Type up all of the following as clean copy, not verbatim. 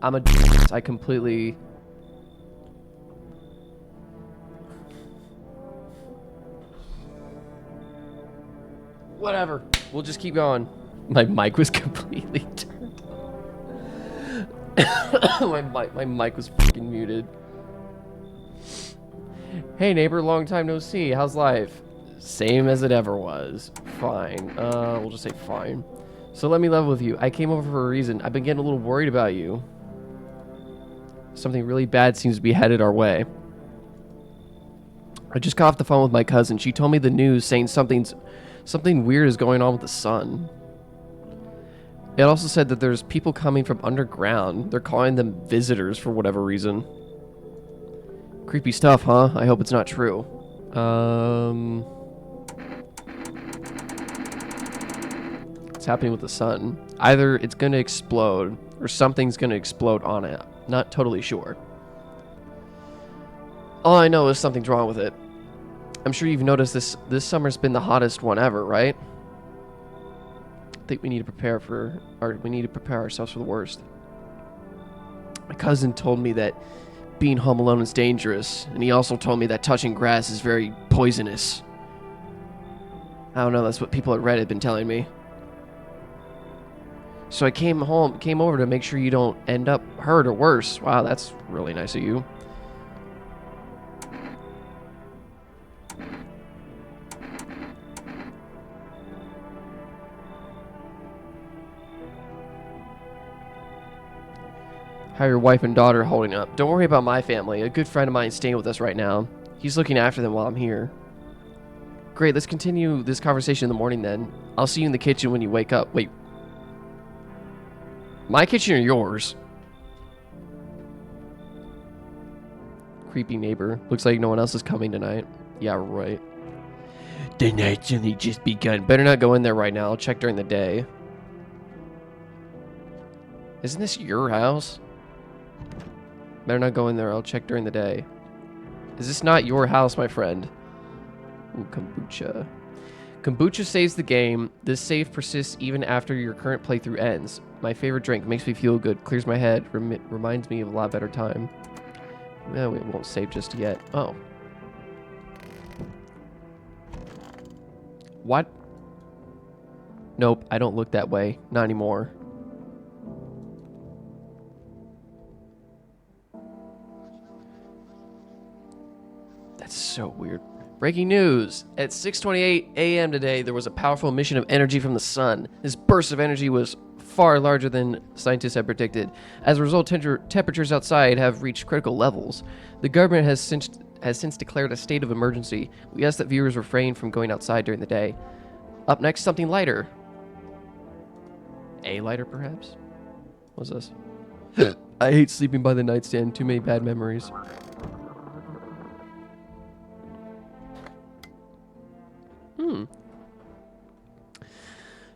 I'm a I completely... Whatever. We'll just keep going. My mic was completely turned. my mic was fucking muted. Hey neighbor, long time no see. How's life? Same as it ever was. Fine. We'll just say fine. So let me level with you. I came over for a reason. I've been getting a little worried about you. Something really bad seems to be headed our way. I just got off the phone with my cousin. She told me the news saying something weird is going on with the sun. It also said that there's people coming from underground. They're calling them visitors for whatever reason. Creepy stuff, huh? I hope it's not true. What's happening with the sun? Either it's gonna explode or something's gonna explode on it. Not totally sure. All I know is something's wrong with it. I'm sure you've noticed this summer's been the hottest one ever, right? I think we need to prepare ourselves for the worst. My cousin told me that being home alone is dangerous, and he also told me that touching grass is very poisonous. I don't know, that's what people at Reddit have been telling me. So I came over to make sure you don't end up hurt or worse. Wow, that's really nice of you. How are your wife and daughter holding up? Don't worry about my family. A good friend of mine is staying with us right now. He's looking after them while I'm here. Great, let's continue this conversation in the morning then. I'll see you in the kitchen when you wake up. Wait. My kitchen or yours? Creepy neighbor. Looks like no one else is coming tonight. Yeah, right. The night's only just begun. Better not go in there right now. I'll check during the day. Isn't this your house? Better not go in there. I'll check during the day. Is this not your house, my friend? Ooh, kombucha. Kombucha saves the game. This save persists even after your current playthrough ends. My favorite drink. Makes me feel good. Clears my head. Reminds me of a lot better time. No, we won't save just yet. Oh. What? Nope, I don't look that way. Not anymore. That's so weird. Breaking news! At 6:28 a.m. today, there was a powerful emission of energy from the sun. This burst of energy was far larger than scientists had predicted. As a result, temperatures outside have reached critical levels. The government has since declared a state of emergency. We ask that viewers refrain from going outside during the day. Up next, something lighter. A lighter, perhaps? What's this? I hate sleeping by the nightstand. Too many bad memories.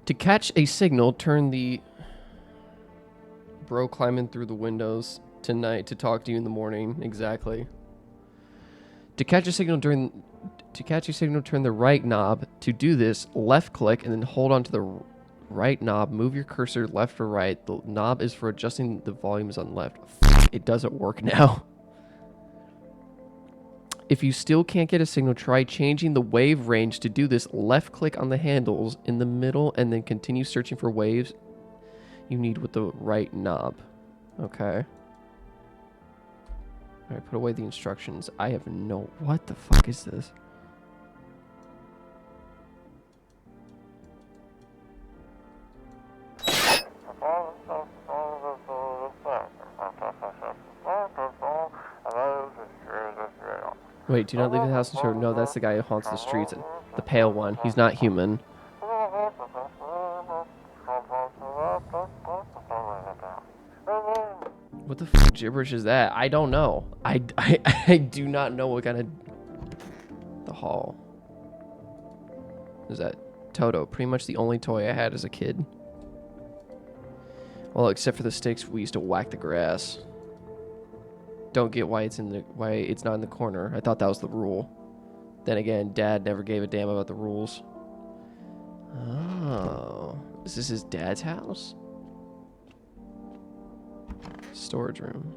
To catch a signal, turn the... Bro climbing through the windows tonight to talk to you in the morning. Exactly. To catch a signal, turn the right knob. To do this, left click and then hold on to the right knob. Move your cursor left or right. The knob is for adjusting the volumes on left. It doesn't work now. If you still can't get a signal, try changing the wave range. To do this, left click on the handles in the middle and then continue searching for waves you need with the right knob. Okay. Alright, put away the instructions. I have no... What the fuck is this? Wait, do not leave the house until... No, that's the guy who haunts the streets. The pale one. He's not human. What the fuck gibberish is that? I don't know. I do not know what kind of... The hall. Is that Toto? Pretty much the only toy I had as a kid. Well, except for the sticks we used to whack the grass. Don't get why it's not in the corner. I thought that was the rule. Then again, Dad never gave a damn about the rules. Oh. Is this his dad's house? Storage room.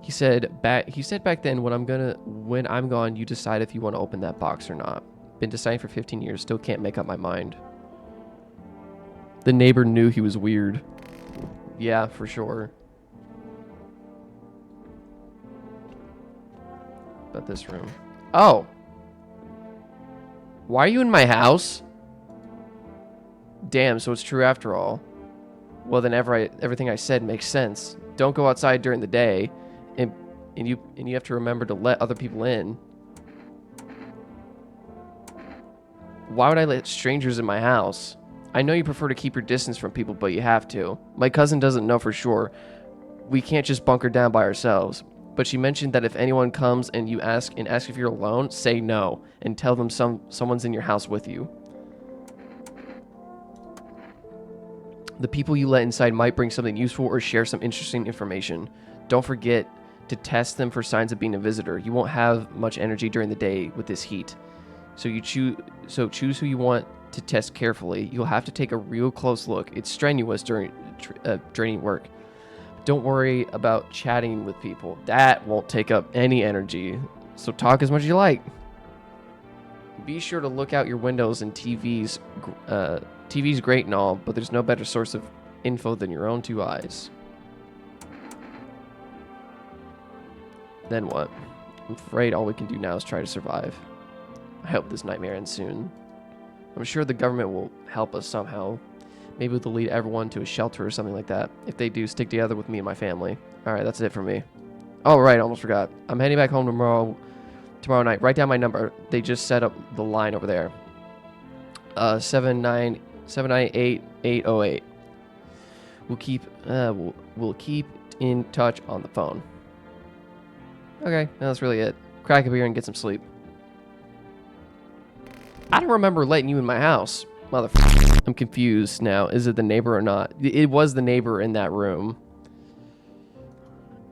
He said back then, when I'm gone, you decide if you want to open that box or not. Been deciding for 15 years, still can't make up my mind. The neighbor knew he was weird. Yeah, for sure. But this room. Oh. Why are you in my house? Damn, so it's true after all. Well, then everything I said makes sense. Don't go outside during the day, and you have to remember to let other people in. Why would I let strangers in my house? I know you prefer to keep your distance from people, but you have to. My cousin doesn't know for sure. We can't just bunker down by ourselves. But she mentioned that if anyone comes and you ask if you're alone, say no and tell them someone's in your house with you. The people you let inside might bring something useful or share some interesting information. Don't forget to test them for signs of being a visitor. You won't have much energy during the day with this heat. So choose who you want to test carefully. You'll have to take a real close look. It's strenuous during draining work. Don't worry about chatting with people. That won't take up any energy. So talk as much as you like. Be sure to look out your windows and TV's. TV's great and all, but there's no better source of info than your own two eyes. Then what? I'm afraid all we can do now is try to survive. I hope this nightmare ends soon. I'm sure the government will help us somehow. Maybe they'll lead everyone to a shelter or something like that. If they do, stick together with me and my family. Alright, that's it for me. Oh, right, almost forgot. I'm heading back home tomorrow night. Write down my number. They just set up the line over there. 798-808. We'll keep in touch on the phone. Okay, that's really it. Crack a beer and get some sleep. I don't remember letting you in my house, motherfucker. I'm confused now. Is it the neighbor or not? It was the neighbor in that room.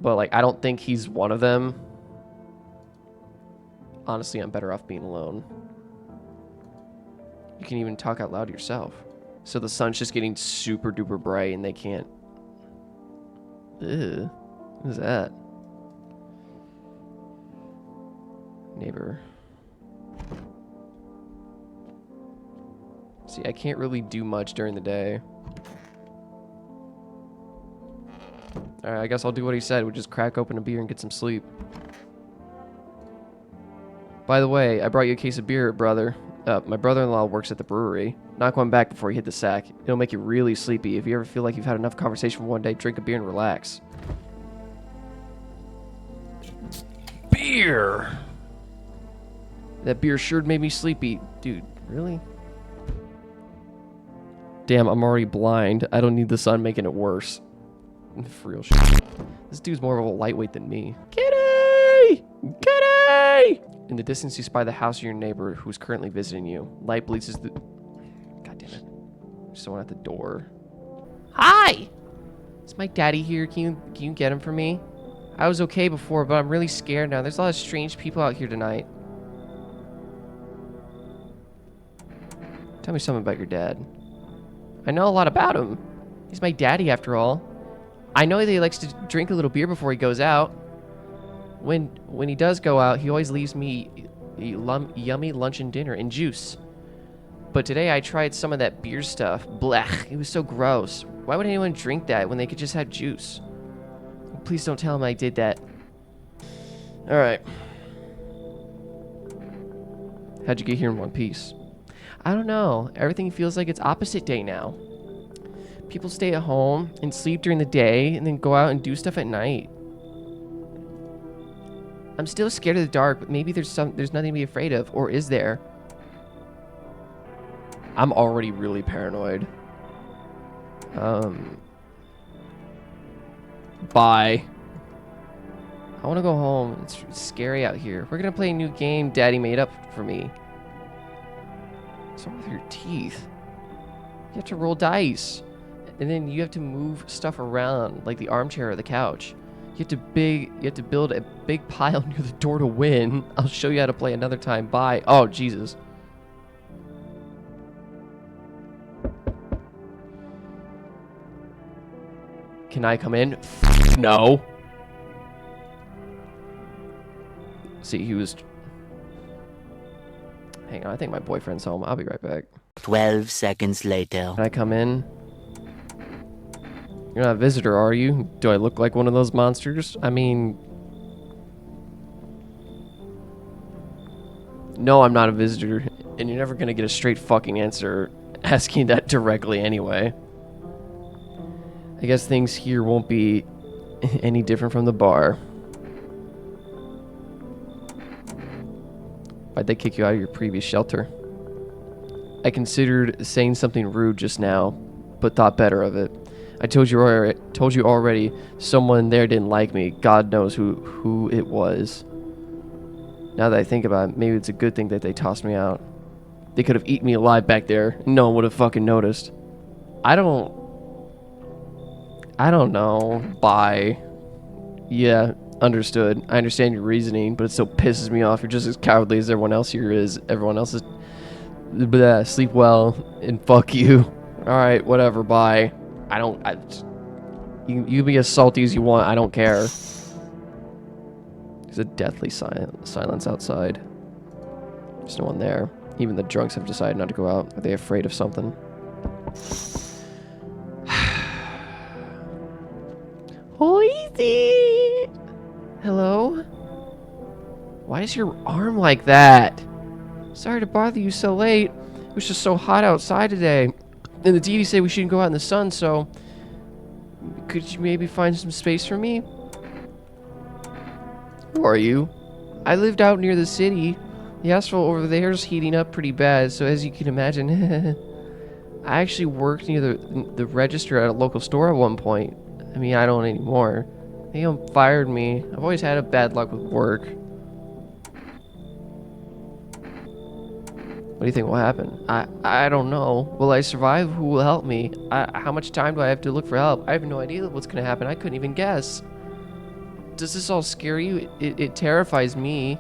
But, like, I don't think he's one of them. Honestly, I'm better off being alone. You can even talk out loud yourself. So the sun's just getting super duper bright and they can't. Ew. What is that? Neighbor. See, I can't really do much during the day. Alright, I guess I'll do what he said. We'll just crack open a beer and get some sleep. By the way, I brought you a case of beer, brother. My brother-in-law works at the brewery. Not going back before you hit the sack. It'll make you really sleepy. If you ever feel like you've had enough conversation for one day, drink a beer and relax. Beer! That beer sure made me sleepy. Dude, really? Damn, I'm already blind. I don't need the sun making it worse. For real shit. This dude's more of a lightweight than me. Kitty! Kitty! In the distance, you spy the house of your neighbor who's currently visiting you. Light bleeds the... God damn it. There's someone at the door. Hi! Is my daddy here? Can you get him for me? I was okay before, but I'm really scared now. There's a lot of strange people out here tonight. Tell me something about your dad. I know a lot about him. He's my daddy after all. I know that he likes to drink a little beer before he goes out. When he does go out, he always leaves me yummy lunch and dinner and juice. But today I tried some of that beer stuff. Blech, it was so gross. Why would anyone drink that when they could just have juice? Please don't tell him I did that. Alright. How'd you get here in one piece? I don't know. Everything feels like it's opposite day now. People stay at home and sleep during the day and then go out and do stuff at night. I'm still scared of the dark, but maybe there's nothing to be afraid of, or is there? I'm already really paranoid. Bye. I want to go home. It's scary out here. We're gonna play a new game Daddy made up for me. What's wrong with your teeth? You have to roll dice. And then you have to move stuff around, like the armchair or the couch. You have to build a big pile near the door to win. I'll show you how to play another time. Bye. Oh, Jesus. Can I come in? No. See, he was... Hang on, I think my boyfriend's home. I'll be right back. 12 seconds later. Can I come in? You're not a visitor, are you? Do I look like one of those monsters? I mean... No, I'm not a visitor. And you're never gonna get a straight fucking answer asking that directly anyway. I guess things here won't be any different from the bar. Why'd they kick you out of your previous shelter? I considered saying something rude just now, but thought better of it. I told you already, someone there didn't like me. God knows who it was. Now that I think about it, maybe it's a good thing that they tossed me out. They could have eaten me alive back there. No one would have fucking noticed. I don't know. Bye. Yeah, understood. I understand your reasoning, but it still pisses me off. You're just as cowardly as everyone else here is. Everyone else is... Blah, sleep well, and fuck you. Alright, whatever, bye. You be as salty as you want, I don't care. There's a deathly silence outside. There's no one there. Even the drunks have decided not to go out. Are they afraid of something? Hoisey! Hello? Why is your arm like that? Sorry to bother you so late. It was just so hot outside today. And the TV said we shouldn't go out in the sun, so... Could you maybe find some space for me? Who are you? I lived out near the city. The asphalt over there is heating up pretty bad, so as you can imagine... I actually worked near the register at a local store at one point. I mean, I don't anymore. They fired me. I've always had a bad luck with work. What do you think will happen? I don't know. Will I survive? Who will help me? How much time do I have to look for help? I have no idea what's gonna happen. I couldn't even guess. Does this all scare you? It terrifies me.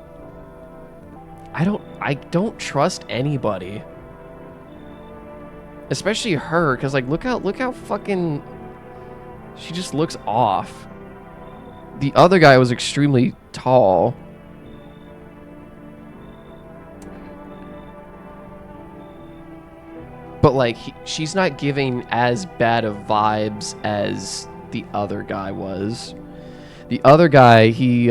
I don't trust anybody. Especially her, because like look how fucking she just looks off. The other guy was extremely tall. But like she's not giving as bad of vibes as the other guy was. The other guy, he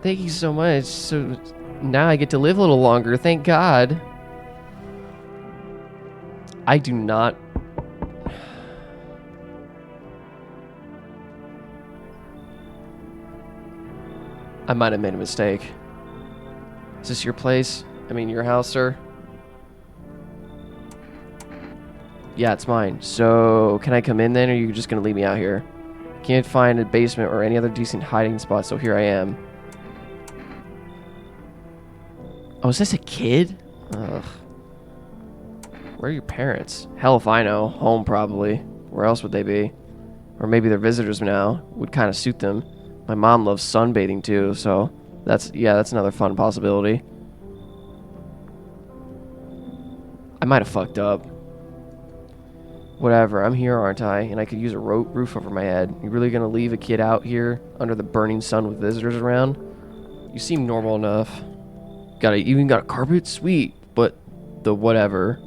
Thank you so much. So now I get to live a little longer. Thank God. I do not... I might have made a mistake. Is this your place? I mean, your house, sir? Yeah, it's mine. So, can I come in then, or are you just gonna leave me out here? Can't find a basement or any other decent hiding spot, so here I am. Oh, is this a kid? Ugh. Where are your parents? Hell if I know. Home, probably. Where else would they be? Or maybe they're visitors now. Would kind of suit them. My mom loves sunbathing too, so that's another fun possibility. I might have fucked up. Whatever, I'm here, aren't I? And I could use a roof over my head. You really gonna leave a kid out here under the burning sun with visitors around? You seem normal enough. Even got a carpet? Sweet. But the whatever.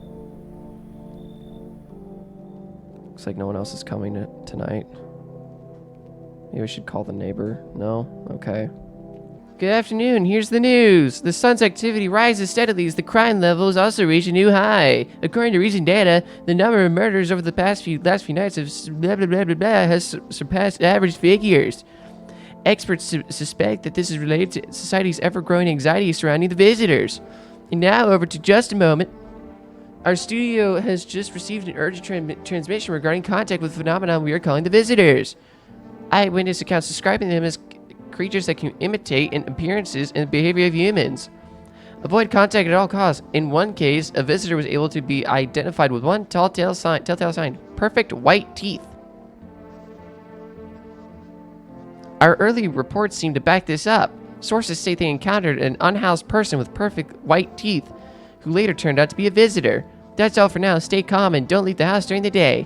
Looks like no one else is coming tonight. Maybe we should call the neighbor. No? Okay. Good afternoon. Here's the news. The sun's activity rises steadily as the crime levels also reach a new high. According to recent data, the number of murders over the last few nights has surpassed average figures. Experts suspect that this is related to society's ever-growing anxiety surrounding the visitors. And now, over to just a moment. Our studio has just received an urgent transmission regarding contact with the phenomenon we are calling the visitors. Eyewitness accounts describing them as creatures that can imitate in appearances and behavior of humans. Avoid contact at all costs. In one case, a visitor was able to be identified with one telltale sign, perfect white teeth. Our early reports seem to back this up. Sources say they encountered an unhoused person with perfect white teeth who later turned out to be a visitor. That's all for now. Stay calm and don't leave the house during the day.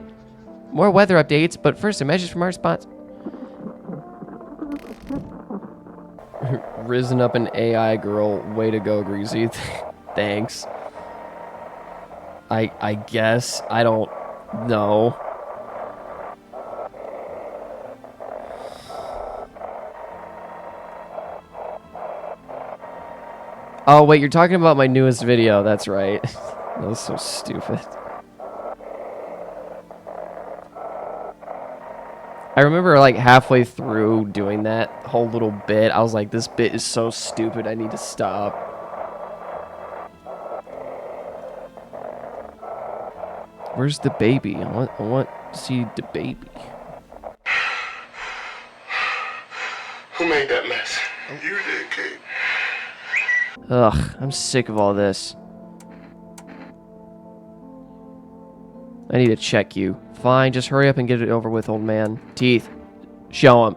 More weather updates, but first some measures from our sponsor. Risen up an AI girl. Way to go, Greasy. Thanks. I guess. I don't know. Oh, wait, you're talking about my newest video. That's right. That was so stupid. I remember like halfway through doing that whole little bit, I was like, this bit is so stupid, I need to stop. Where's the baby? I want to see the baby. Who made that mess? You did, Kate. Ugh, I'm sick of all this. I need to check you. Fine, just hurry up and get it over with, old man. Teeth. Show him.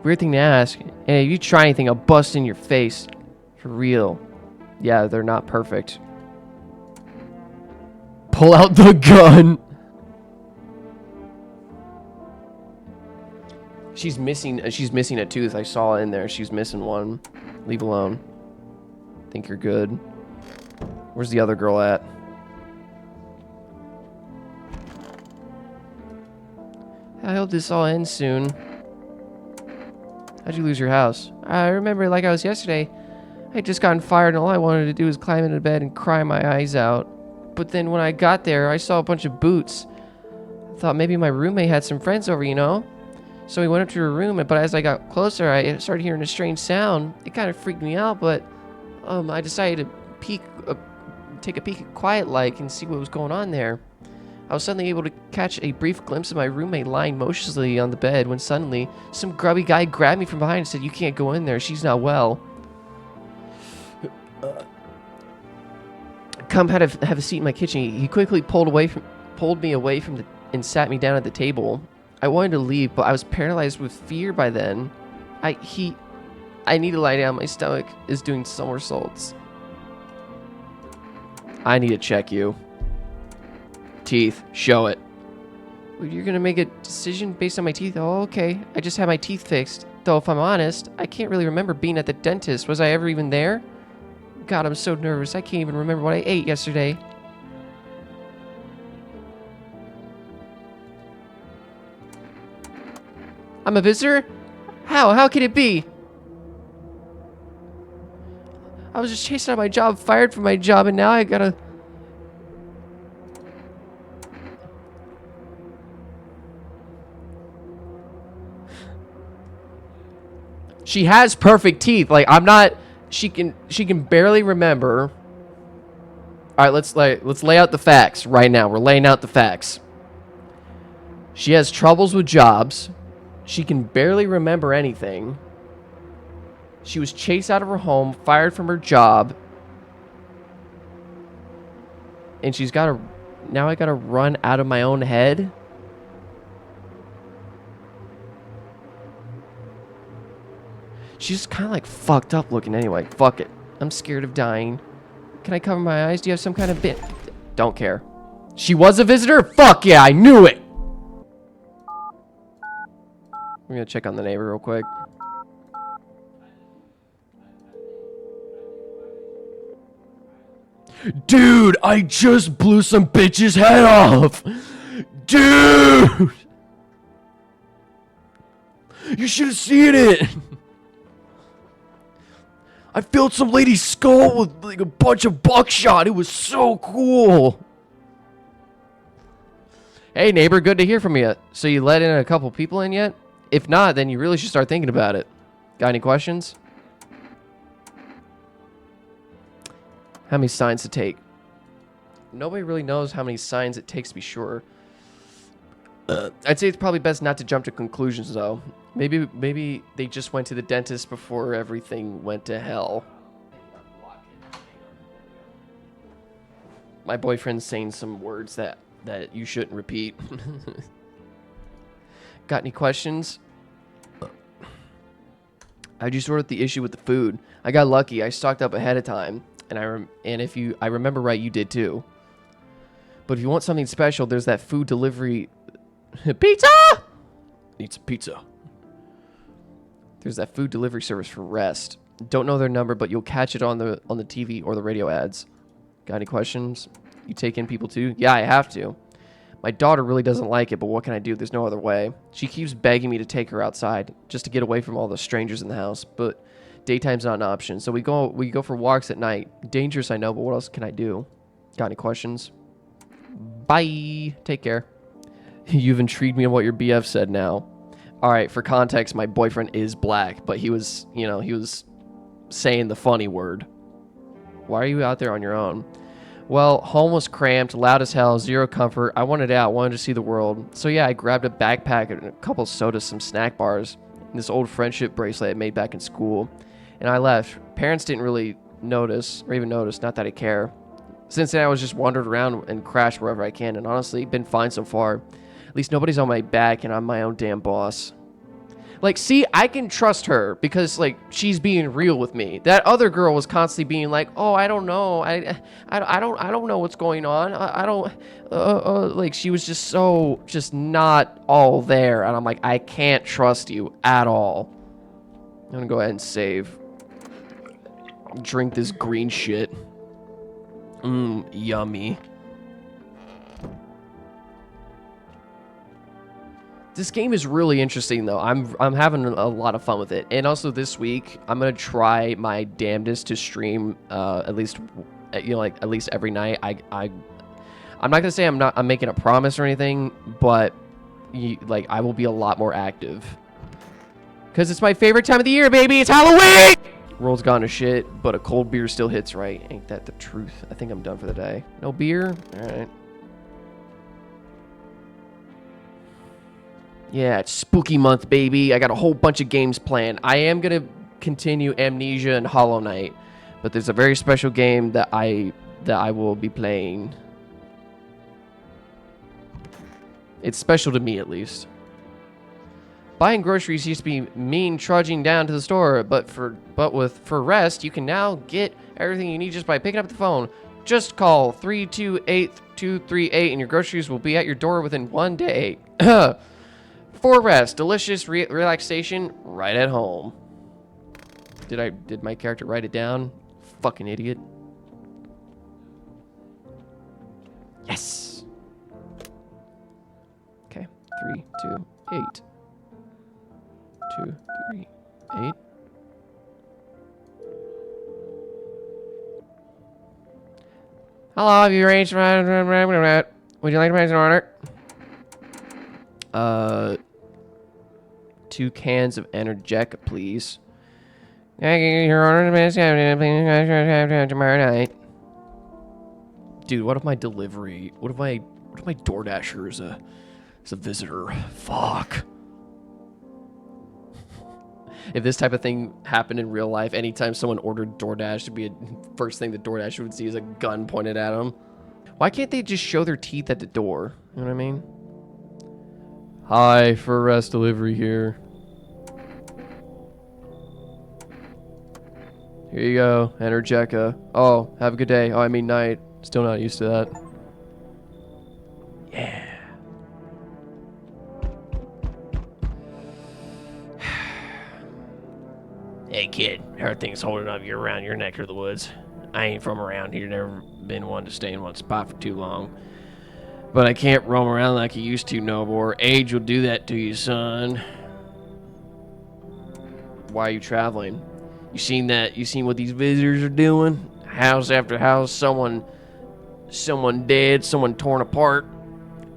Weird thing to ask. Hey, if you try anything, I'll bust in your face. For real. Yeah, they're not perfect. Pull out the gun! She's missing a tooth. I saw it in there. She's missing one. Leave alone. Think you're good. Where's the other girl at? I hope this all ends soon. How'd you lose your house? I remember it like I was yesterday. I had just gotten fired and all I wanted to do was climb into bed and cry my eyes out. But then when I got there, I saw a bunch of boots. I thought maybe my roommate had some friends over, you know? So we went up to her room, but as I got closer, I started hearing a strange sound. It kind of freaked me out, but I decided to take a peek quiet-like and see what was going on there. I was suddenly able to catch a brief glimpse of my roommate lying motionlessly on the bed when suddenly some grubby guy grabbed me from behind and said, "You can't go in there. She's not well." Come have a seat in my kitchen. He quickly pulled me away from and sat me down at the table. I wanted to leave, but I was paralyzed with fear by then. I need to lie down. My stomach is doing somersaults. I need to check you. Teeth. Show it. You're gonna make a decision based on my teeth? Oh, okay. I just had my teeth fixed. Though, if I'm honest, I can't really remember being at the dentist. Was I ever even there? God, I'm so nervous. I can't even remember what I ate yesterday. I'm a visitor? How? How can it be? I was just chasing out my job, fired from my job, and now I gotta... She has perfect teeth. Like, I'm not... She can barely remember. All right, let's lay out the facts right now. We're laying out the facts. She has troubles with jobs. She can barely remember anything. She was chased out of her home, fired from her job. And she's got to... Now I got to run out of my own head? She's kind of like fucked up looking anyway. Fuck it. I'm scared of dying. Can I cover my eyes? Do you have some kind of bit? Don't care. She was a visitor? Fuck yeah, I knew it! We're gonna check on the neighbor real quick. Dude, I just blew some bitch's head off! Dude! You should have seen it! I filled some lady's skull with like a bunch of buckshot. It was so cool. Hey neighbor, good to hear from you. So you let in a couple people in yet? If not, then you really should start thinking about it. Got any questions? How many signs to take? Nobody really knows how many signs it takes to be sure. I'd say it's probably best not to jump to conclusions though. Maybe they just went to the dentist before everything went to hell. My boyfriend's saying some words that you shouldn't repeat. Got any questions? I just sorted the issue with the food. I got lucky. I stocked up ahead of time, and I remember right, you did too. But if you want something special, there's that food delivery pizza. Need some pizza. There's that food delivery service for Rest. Don't know their number, but you'll catch it on the TV or the radio ads. Got any questions? You take in people too? Yeah, I have to. My daughter really doesn't like it, but what can I do? There's no other way. She keeps begging me to take her outside just to get away from all the strangers in the house, but daytime's not an option. So we go for walks at night. Dangerous, I know, but what else can I do? Got any questions? Bye. Take care. You've intrigued me on what your BF said now. All right, for context, my boyfriend is black, but he was saying the funny word. Why are you out there on your own? Well, home was cramped, loud as hell, zero comfort. I wanted out, wanted to see the world. So yeah, I grabbed a backpack and a couple sodas, some snack bars, and this old friendship bracelet I made back in school. And I left. Parents didn't really notice, or even notice, not that I care. Since then, I was just wandered around and crashed wherever I can, and honestly, been fine so far. At least nobody's on my back, and I'm my own damn boss. Like, see, I can trust her because, like, she's being real with me. That other girl was constantly being like, "Oh, I don't know. I don't know what's going on. I don't." Like, she was just not all there, and I'm like, I can't trust you at all. I'm gonna go ahead and save. Drink this green shit. Yummy. This game is really interesting, though. I'm having a lot of fun with it, and also this week I'm gonna try my damnedest to stream at least every night. I'm not gonna say I'm making a promise or anything, but I will be a lot more active because it's my favorite time of the year, baby. It's Halloween. World's gone to shit, but a cold beer still hits right. Ain't that the truth? I think I'm done for the day. No beer? All right. Yeah, it's spooky month, baby. I got a whole bunch of games planned. I am going to continue Amnesia and Hollow Knight, but there's a very special game that I will be playing. It's special to me, at least. Buying groceries used to be mean trudging down to the store, but for Rest, you can now get everything you need just by picking up the phone. Just call 328-238 and your groceries will be at your door within 1 day. For Rest, delicious relaxation right at home. Did my character write it down? Fucking idiot. Yes. Okay. 3, 2, 8. 2, 3, 8. Hello, have you arranged? Would you like to place an order? 2 cans of Energeca, please. Your order tomorrow night. Dude, what if my delivery? What if my DoorDasher is a visitor? Fuck. If this type of thing happened in real life, anytime someone ordered DoorDash, it'd be the first thing the DoorDasher would see is a gun pointed at them. Why can't they just show their teeth at the door? You know what I mean? Hi, for Rest delivery here. Here you go, Energeca. Oh, have a good day. Oh, I mean night. Still not used to that. Yeah. Hey kid, how are things holding up you around your neck of the woods? I ain't from around here, never been one to stay in one spot for too long. But I can't roam around like I used to no more. Age will do that to you, son. Why are you traveling? You seen that? You seen what these visitors are doing? House after house, someone dead, someone torn apart.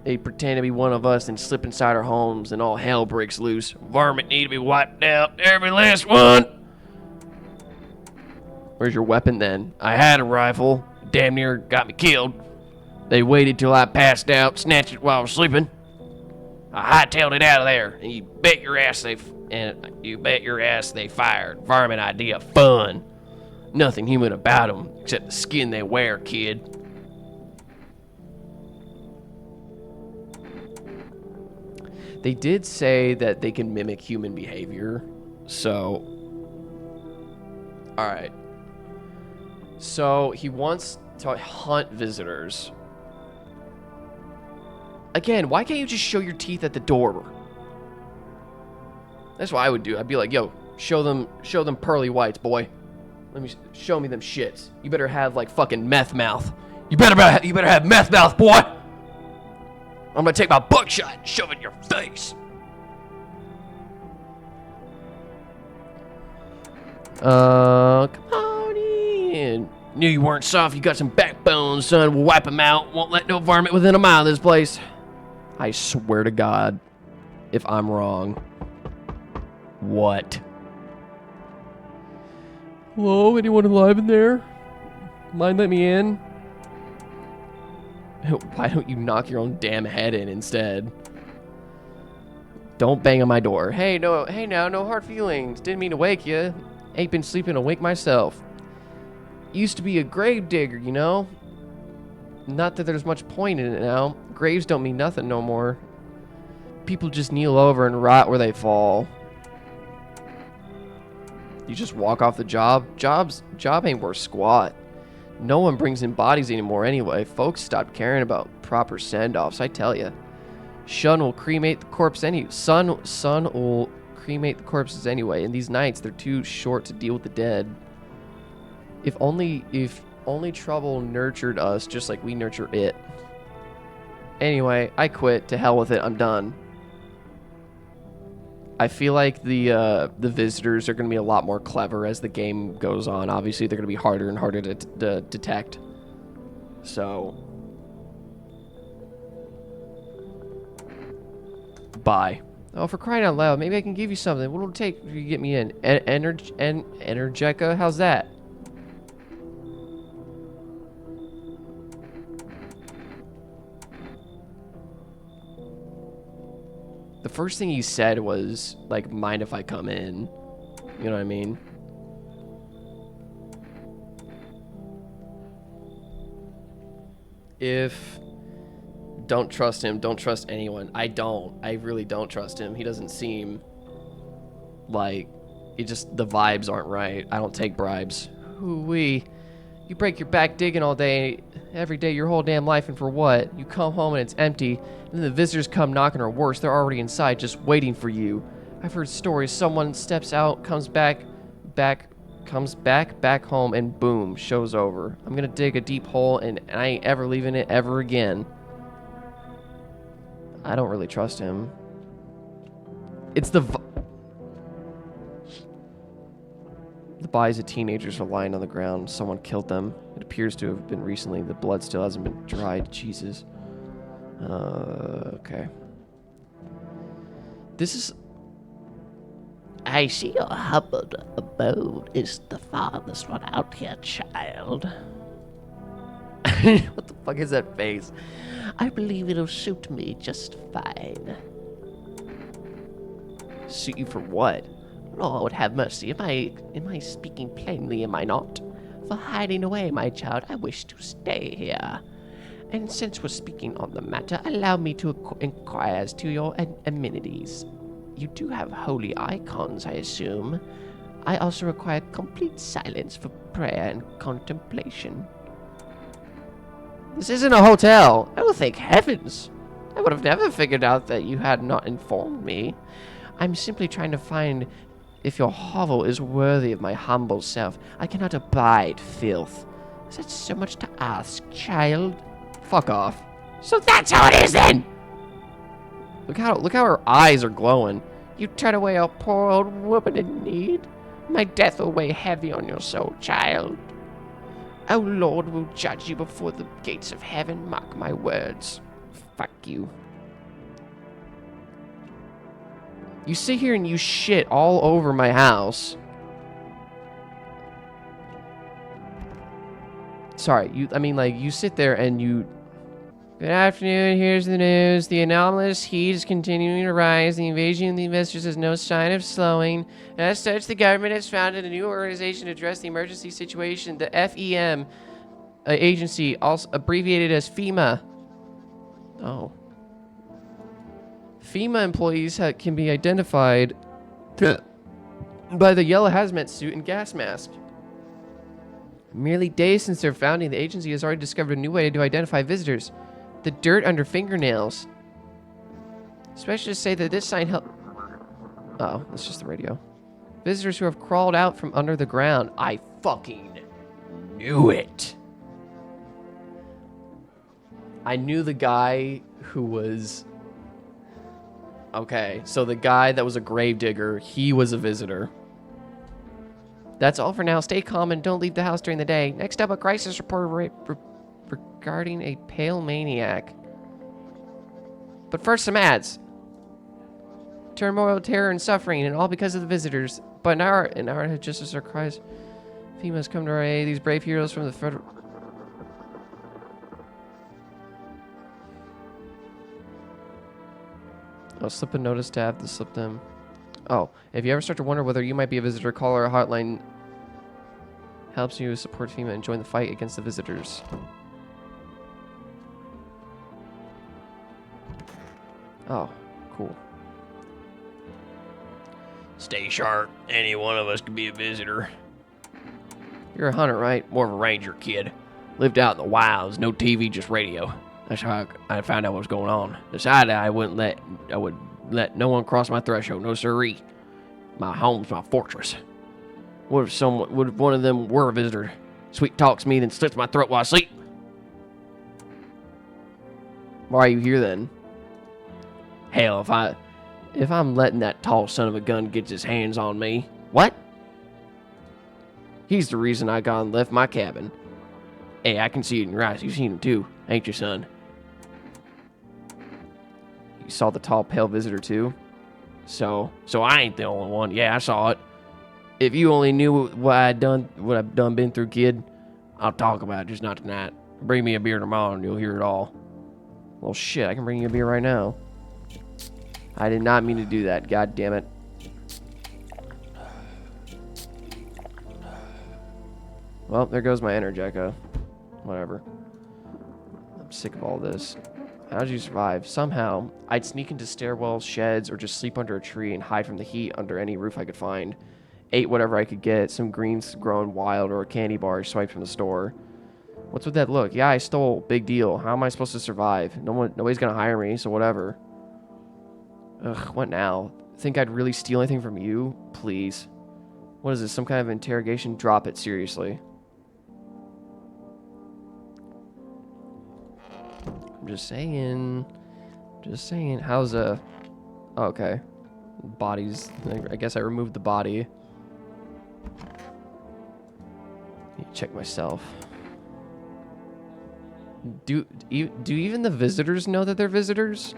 They pretend to be one of us and slip inside our homes and all hell breaks loose. Varmint need to be wiped out, every last one. Where's your weapon then? I had a rifle. Damn near got me killed. They waited till I passed out, snatched it while I was sleeping. I hightailed it out of there, and you bet your ass they fired. Varmint idea fun. Nothing human about them except the skin they wear, kid. They did say that they can mimic human behavior, so All right. So he wants to hunt visitors. Again, why can't you just show your teeth at the door? That's what I would do. I'd be like, yo, show them pearly whites, boy. Show me them shits. You better have like fucking meth mouth. You better have meth mouth, boy. I'm gonna take my buckshot and shove it in your face. Come on in. Knew you weren't soft. You got some backbone, son. We'll wipe them out. Won't let no varmint within a mile of this place. I swear to God, if I'm wrong. What? Hello? Anyone alive in there? Mind let me in? Why don't you knock your own damn head in instead? Don't bang on my door. Hey, now, no hard feelings. Didn't mean to wake you. Ain't been sleeping awake myself. Used to be a grave digger, you know? Not that there's much point in it now. Graves don't mean nothing no more. People just kneel over and rot where they fall. You just walk off the job. Job ain't worth squat. No one brings in bodies anymore anyway. Folks stopped caring about proper send-offs, I tell ya. Sun will cremate the corpse Sun will cremate the corpses anyway. In these nights, they're too short to deal with the dead. If only trouble nurtured us just like we nurture it. Anyway, I quit. To hell with it. I'm done. I feel like the visitors are going to be a lot more clever as the game goes on. Obviously, they're going to be harder and harder to detect. So, bye. Oh, for crying out loud, maybe I can give you something. What will it take if you get me in? Energeca? How's that? The first thing he said was, like, mind if I come in? You know what I mean? Don't trust him. Don't trust anyone. I don't. I really don't trust him. He doesn't seem like... the vibes aren't right. I don't take bribes. Hoo-wee. You break your back digging all day, every day, your whole damn life, and for what? You come home and it's empty, and then the visitors come knocking, or worse, they're already inside just waiting for you. I've heard stories, someone steps out, comes back home, and boom, show's over. I'm gonna dig a deep hole, and I ain't ever leaving it ever again. I don't really trust him. It's the bodies of teenagers are lying on the ground. Someone killed them. It appears to have been recently. The blood still hasn't been dried. Jesus. Okay. This is... I see your Hubbard abode is the farthest one out here, child. What the fuck is that face? I believe it'll suit me just fine. Suit you for what? Lord have mercy, am I speaking plainly, am I not? For hiding away, my child, I wish to stay here. And since we're speaking on the matter, allow me to inquire as to your amenities. You do have holy icons, I assume. I also require complete silence for prayer and contemplation. This isn't a hotel. Oh, thank heavens. I would have never figured out that you had not informed me. I'm simply trying to find if your hovel is worthy of my humble self. I cannot abide filth. Is that so much to ask, child? Fuck off. So that's how it is then! Look how her eyes are glowing. You turn away a poor old woman in need. My death will weigh heavy on your soul, child. Our Lord will judge you before the gates of heaven, mark my words. Fuck you. You sit here and you shit all over my house. Sorry, you sit there and you... Good afternoon, here's the news. The anomalous heat is continuing to rise. The invasion of the investors has no sign of slowing. As such, the government has founded a new organization to address the emergency situation, the FEM agency, also abbreviated as FEMA. Oh. FEMA employees can be identified by the yellow hazmat suit and gas mask. Merely days since their founding, the agency has already discovered a new way to identify visitors. The dirt under fingernails. Specialists say that this sign help. Oh, it's just the radio. Visitors who have crawled out from under the ground. I fucking knew it. I knew the guy who was... Okay, so the guy that was a gravedigger, he was a visitor. That's all for now. Stay calm and don't leave the house during the day. Next up, a crisis report regarding a pale maniac. But first, some ads. Turmoil, terror, and suffering, and all because of the visitors. But now, just as our cries, FEMA has come to our aid. These brave heroes from the federal... I'll slip a notice tab to slip them. Oh, if you ever start to wonder whether you might be a visitor, call our hotline. Helps you support FEMA and join the fight against the visitors. Oh, cool. Stay sharp. Any one of us could be a visitor. You're a hunter, right? More of a ranger, kid. Lived out in the wilds, no TV, just radio. That's how I found out what was going on. Decided I would let no one cross my threshold. No siree. My home's my fortress. What if one of them were a visitor? Sweet talks me, then slits my throat while I sleep. Why are you here then? Hell, if I'm letting that tall son of a gun get his hands on me. What? He's the reason I gone and left my cabin. Hey, I can see it in your eyes. You've seen him too, ain't you, son? You saw the tall, pale visitor too? So I ain't the only one. Yeah, I saw it. If you only knew what I've been through, kid. I'll talk about it, just not tonight. Bring me a beer tomorrow and you'll hear it all. Well, shit, I can bring you a beer right now. I did not mean to do that, god damn it. Well, there goes my Energica. Whatever. I'm sick of all this. How'd you survive? Somehow, I'd sneak into stairwells, sheds, or just sleep under a tree and hide from the heat under any roof I could find. Ate whatever I could get, some greens growing wild or a candy bar swiped from the store. What's with that look? Yeah, I stole. Big deal. How am I supposed to survive? Nobody's gonna hire me, so whatever. Ugh, what now? Think I'd really steal anything from you? Please. What is this, some kind of interrogation? Drop it, seriously. I'm just saying. Just saying. How's oh, okay. Bodies. I guess I removed the body. Need to check myself. Do even the visitors know that they're visitors?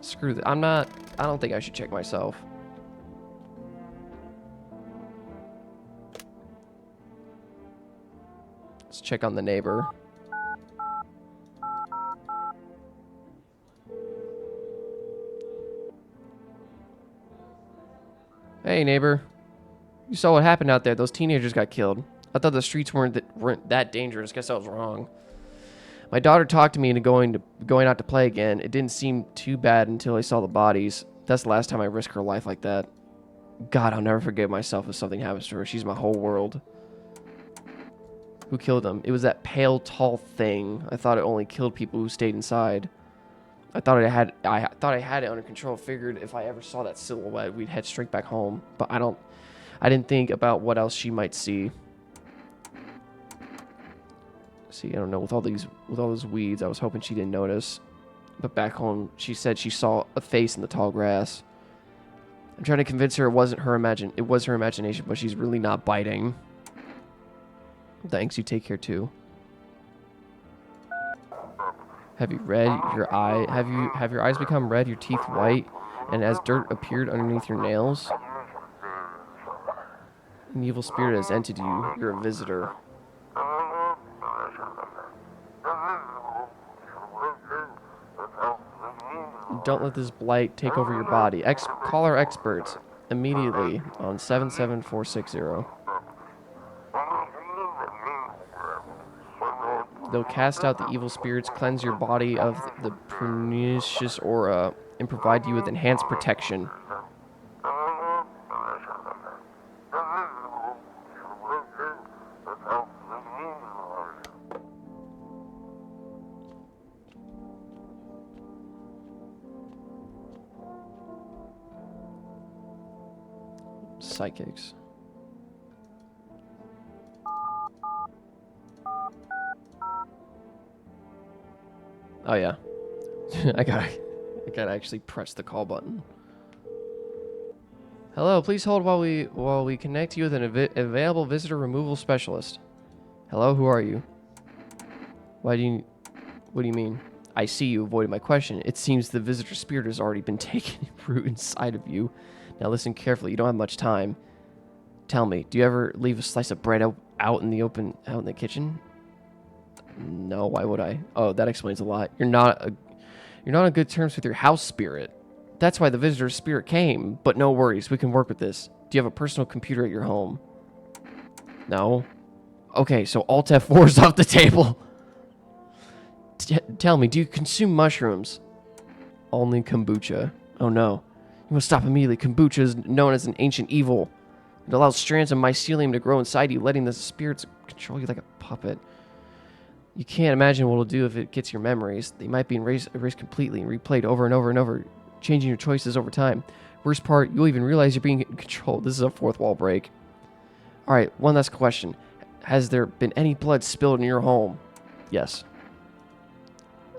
Screw that. I don't think I should check myself. Let's check on the neighbor. Hey, neighbor. You saw what happened out there. Those teenagers got killed. I thought the streets weren't that dangerous. Guess I was wrong. My daughter talked to me into going out to play again. It didn't seem too bad until I saw the bodies. That's the last time I risked her life like that. God, I'll never forgive myself if something happens to her. She's my whole world. Who killed them? It was that pale, tall thing. I thought it only killed people who stayed inside. I thought I had it under control. Figured if I ever saw that silhouette, we'd head straight back home. But I didn't think about what else she might see. See, I don't know, with all those weeds, I was hoping she didn't notice. But back home, she said she saw a face in the tall grass. I'm trying to convince her it was her imagination, but she's really not biting. Thanks, you take care too. Have you read your eye? Have your eyes become red, your teeth white, and has dirt appeared underneath your nails? An evil spirit has entered you. You're a visitor. Don't let this blight take over your body. Call our experts immediately on 77460. They'll cast out the evil spirits, cleanse your body of the pernicious aura, and provide you with enhanced protection. psychics. Oh yeah. I gotta actually press the call button. Hello, please hold while we connect you with an available visitor removal specialist. Hello, who are you? What do you mean? I see you avoided my question. It seems the visitor spirit has already been taken root inside of you. Now listen carefully. You don't have much time. Tell me, do you ever leave a slice of bread out in the kitchen? No, why would I? Oh, that explains a lot. You're not on good terms with your house spirit. That's why the visitor spirit came. But no worries, we can work with this. Do you have a personal computer at your home? No. Okay, so Alt F4 is off the table. Tell me, do you consume mushrooms? Only kombucha. Oh no. You must stop immediately. Kombucha is known as an ancient evil. It allows strands of mycelium to grow inside you, letting the spirits control you like a puppet. You can't imagine what it'll do if it gets your memories. They might be erased completely and replayed over and over and over, changing your choices over time. Worst part, you'll even realize you're being controlled. This is a fourth wall break. Alright, one last question. Has there been any blood spilled in your home? Yes.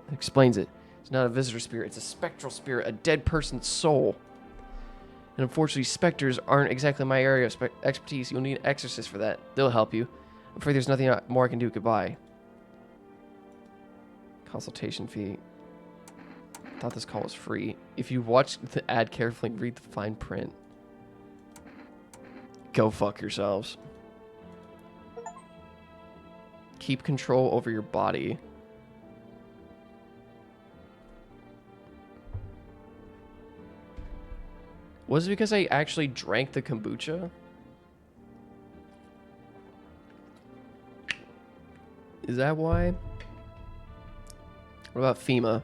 It explains it. It's not a visitor spirit. It's a spectral spirit, a dead person's soul. And unfortunately, specters aren't exactly my area of expertise. You'll need an exorcist for that. They'll help you. I'm afraid there's nothing more I can do. Goodbye. Consultation fee. I thought this call was free. If you watch the ad carefully and read the fine print, go fuck yourselves. Keep control over your body. Was it because I actually drank the kombucha? Is that why? What about FEMA?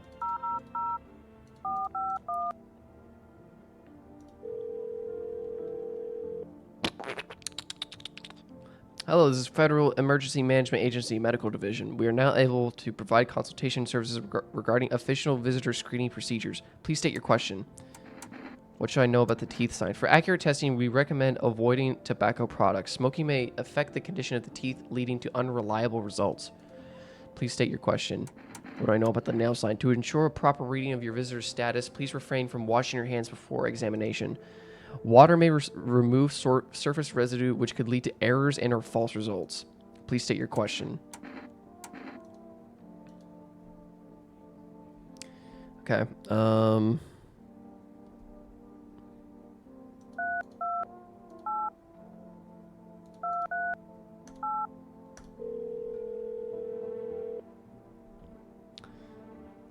Hello, this is Federal Emergency Management Agency Medical Division. We are now able to provide consultation services regarding official visitor screening procedures. Please state your question. What should I know about the teeth sign? For accurate testing, we recommend avoiding tobacco products. Smoking may affect the condition of the teeth, leading to unreliable results. Please state your question. What do I know about the nail sign? To ensure a proper reading of your visitor's status, please refrain from washing your hands before examination. Water may remove surface residue, which could lead to errors and/or false results. Please state your question. Okay.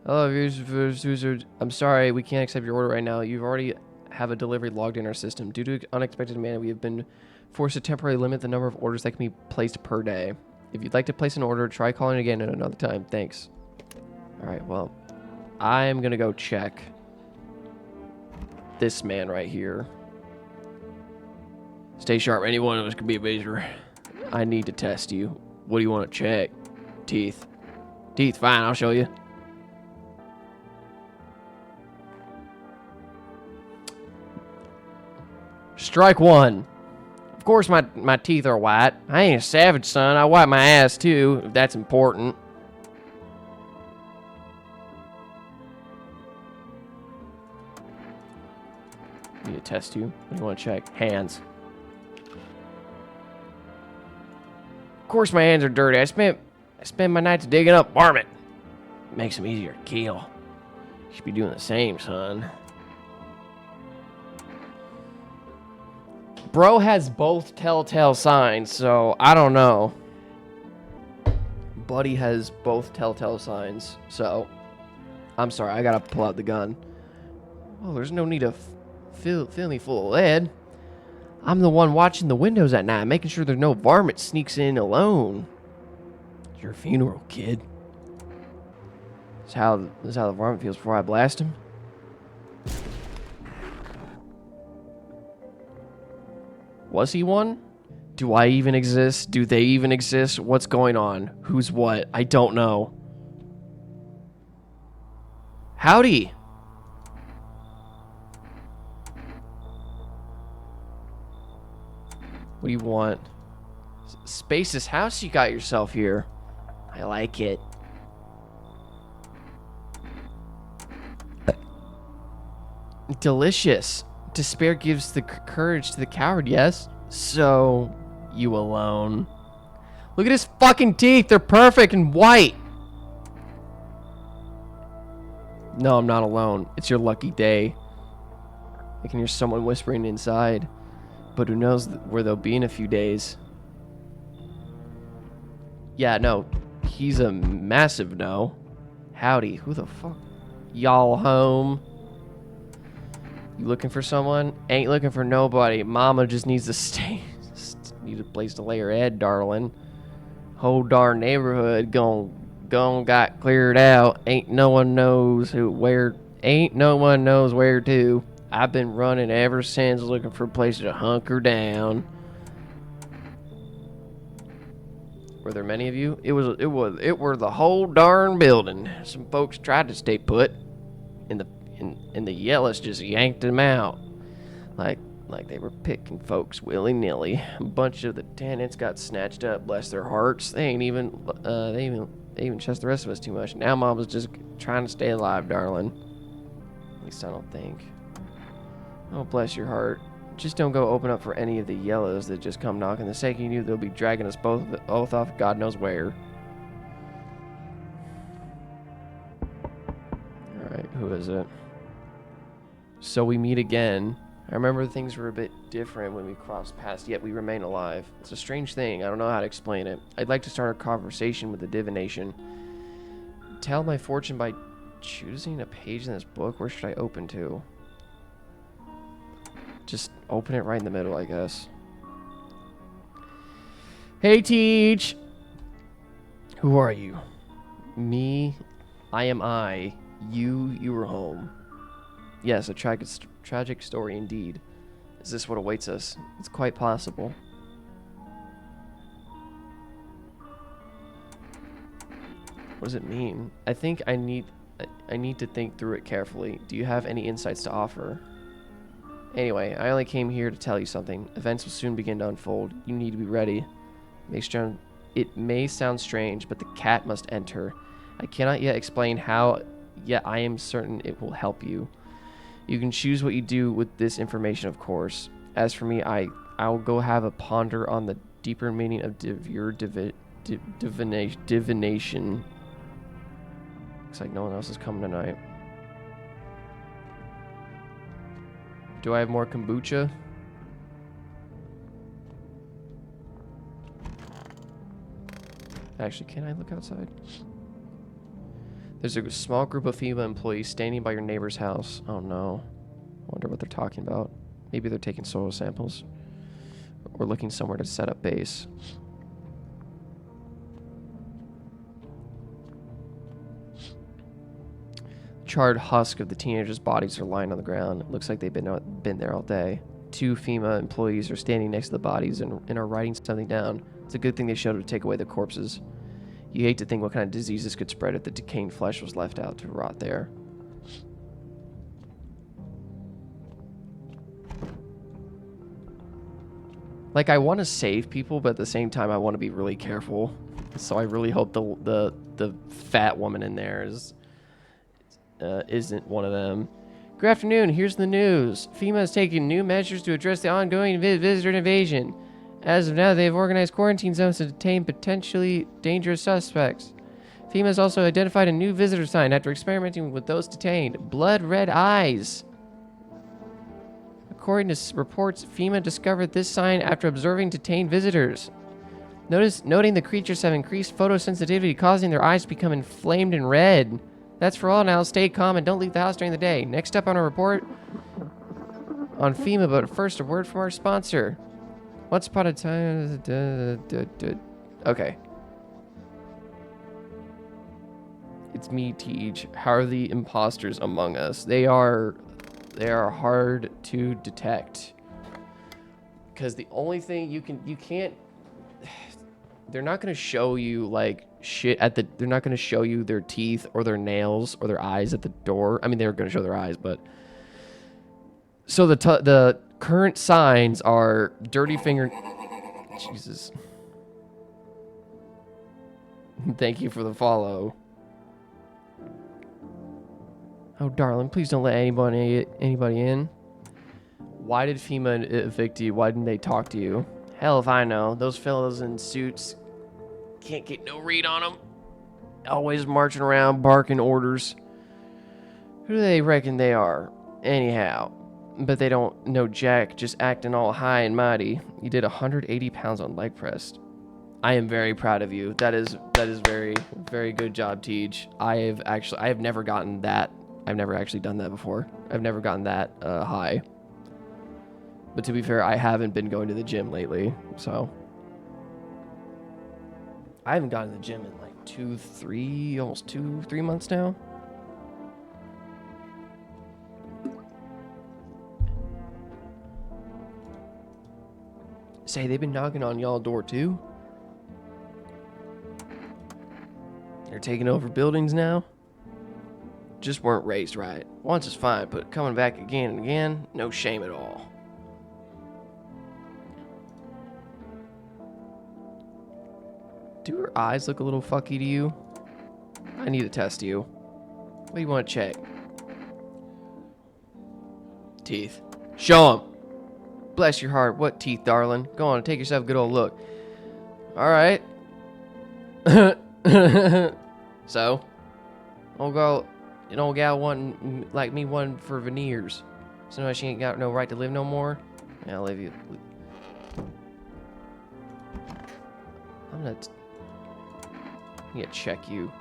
Hello, viewers. I'm sorry, we can't accept your order right now. You've already have a delivery logged in our system. Due to unexpected demand, we have been forced to temporarily limit the number of orders that can be placed per day. If you'd like to place an order, try calling again at another time. Thanks. Alright, well, I'm gonna go check this man right here. Stay sharp. Any one of us could be a visitor. I need to test you. What do you want to check? Teeth. Teeth, fine, I'll show you. Strike one. Of course my teeth are white. I ain't a savage, son. I wipe my ass too, if that's important. Need to test you. What do you want to check? Hands. Of course my hands are dirty. I spend my nights digging up varmint. Makes them easier to kill. You should be doing the same, son. Bro has both telltale signs, so I don't know. Buddy has both telltale signs, so I'm sorry, I gotta pull out the gun. Oh, there's no need to fill me full of lead. I'm the one watching the windows at night, making sure there's no varmint sneaks in alone. It's your funeral, kid. This is how the varmint feels before I blast him. Was he one? Do I even exist? Do they even exist? What's going on? Who's what? I don't know. Howdy. What do you want? Spacious house you got yourself here. I like it. Delicious. Despair gives the courage to the coward, yes? So, you alone. Look at his fucking teeth. They're perfect and white. No, I'm not alone. It's your lucky day. I can hear someone whispering inside. But who knows where they'll be in a few days. Yeah, no. He's a massive no. Howdy. Who the fuck? Y'all home? You looking for someone? Ain't looking for nobody. Mama just needs to stay. Need a place to lay her head, darling. Whole darn neighborhood gone got cleared out. Ain't no one knows where to. I've been running ever since, looking for a place to hunker down. Were there many of you? It were the whole darn building. Some folks tried to stay put, and the yellows just yanked them out, like they were picking folks willy-nilly. A bunch of the tenants got snatched up. Bless their hearts. They even trust the rest of us too much. Now Mom was just trying to stay alive, darling. At least I don't think. Oh, bless your heart. Just don't go open up for any of the yellows that just come knocking. The second you knew, they'll be dragging us both off God knows where. Alright, who is it? So we meet again. I remember things were a bit different when we crossed paths, yet we remain alive. It's a strange thing. I don't know how to explain it. I'd like to start a conversation with the divination. Tell my fortune by choosing a page in this book. Where should I open to? Just open it right in the middle, I guess. Hey, Teach! Who are you? Me. I am I. You were home. Yes, a tragic story indeed. Is this what awaits us? It's quite possible. What does it mean? I think I need to think through it carefully. Do you have any insights to offer? Anyway, I only came here to tell you something. Events will soon begin to unfold. You need to be ready. It may sound strange, but the cat must enter. I cannot yet explain how, yet I am certain it will help you. You can choose what you do with this information, of course. As for me, I'll go have a ponder on the deeper meaning of your divination. Looks like no one else is coming tonight. Do I have more kombucha? Actually, can I look outside? There's a small group of FEMA employees standing by your neighbor's house. Oh no. Wonder what they're talking about. Maybe they're taking soil samples. Or looking somewhere to set up base. Charred husk of the teenagers' bodies are lying on the ground. It looks like they've been there all day. 2 FEMA employees are standing next to the bodies and are writing something down. It's a good thing they showed up to take away the corpses. You hate to think what kind of diseases could spread if the decaying flesh was left out to rot there. Like, I want to save people, but at the same time, I want to be really careful. So I really hope the fat woman in there isn't one of them. Good afternoon. Here's the news. FEMA is taking new measures to address the ongoing visitor invasion. As of now, they have organized quarantine zones to detain potentially dangerous suspects. FEMA has also identified a new visitor sign after experimenting with those detained. Blood red eyes. According to reports, FEMA discovered this sign after observing detained visitors. Noting the creatures have increased photosensitivity, causing their eyes to become inflamed and red. That's for all now. Stay calm and don't leave the house during the day. Next up on our report on FEMA, but first a word from our sponsor. Once upon a time... Okay. It's me, Tej. How are the imposters among us? They are hard to detect. Because the only thing you can't... They're not going to show you, like, shit at the... They're not going to show you their teeth or their nails or their eyes at the door. I mean, they're going to show their eyes, but... So the current signs are dirty finger... Jesus. Thank you for the follow. Oh, darling, please don't let anybody in. Why did FEMA evict you? Why didn't they talk to you? Hell if I know. Those fellas in suits can't get no read on them. Always marching around, barking orders. Who do they reckon they are? Anyhow. But they don't know jack, just acting all high and mighty. You did 180 pounds on leg press. I am very proud of you. That is very, very good job, Tej. I have never gotten that. I've never actually done that before. I've never gotten that high. But to be fair, I haven't been going to the gym lately, so. I haven't gone to the gym in like almost 2-3 months now. Say, they've been knocking on y'all door too? They're taking over buildings now? Just weren't raised right. Once is fine, but coming back again and again, no shame at all. Do her eyes look a little fucky to you? I need to test you. What do you want to check? Teeth. Show 'em. Bless your heart. What teeth, darling? Go on, take yourself a good old look. All right. So, old gal wanting like me one for veneers. So now she ain't got no right to live no more. Yeah, I'll leave you. I'm gonna check you.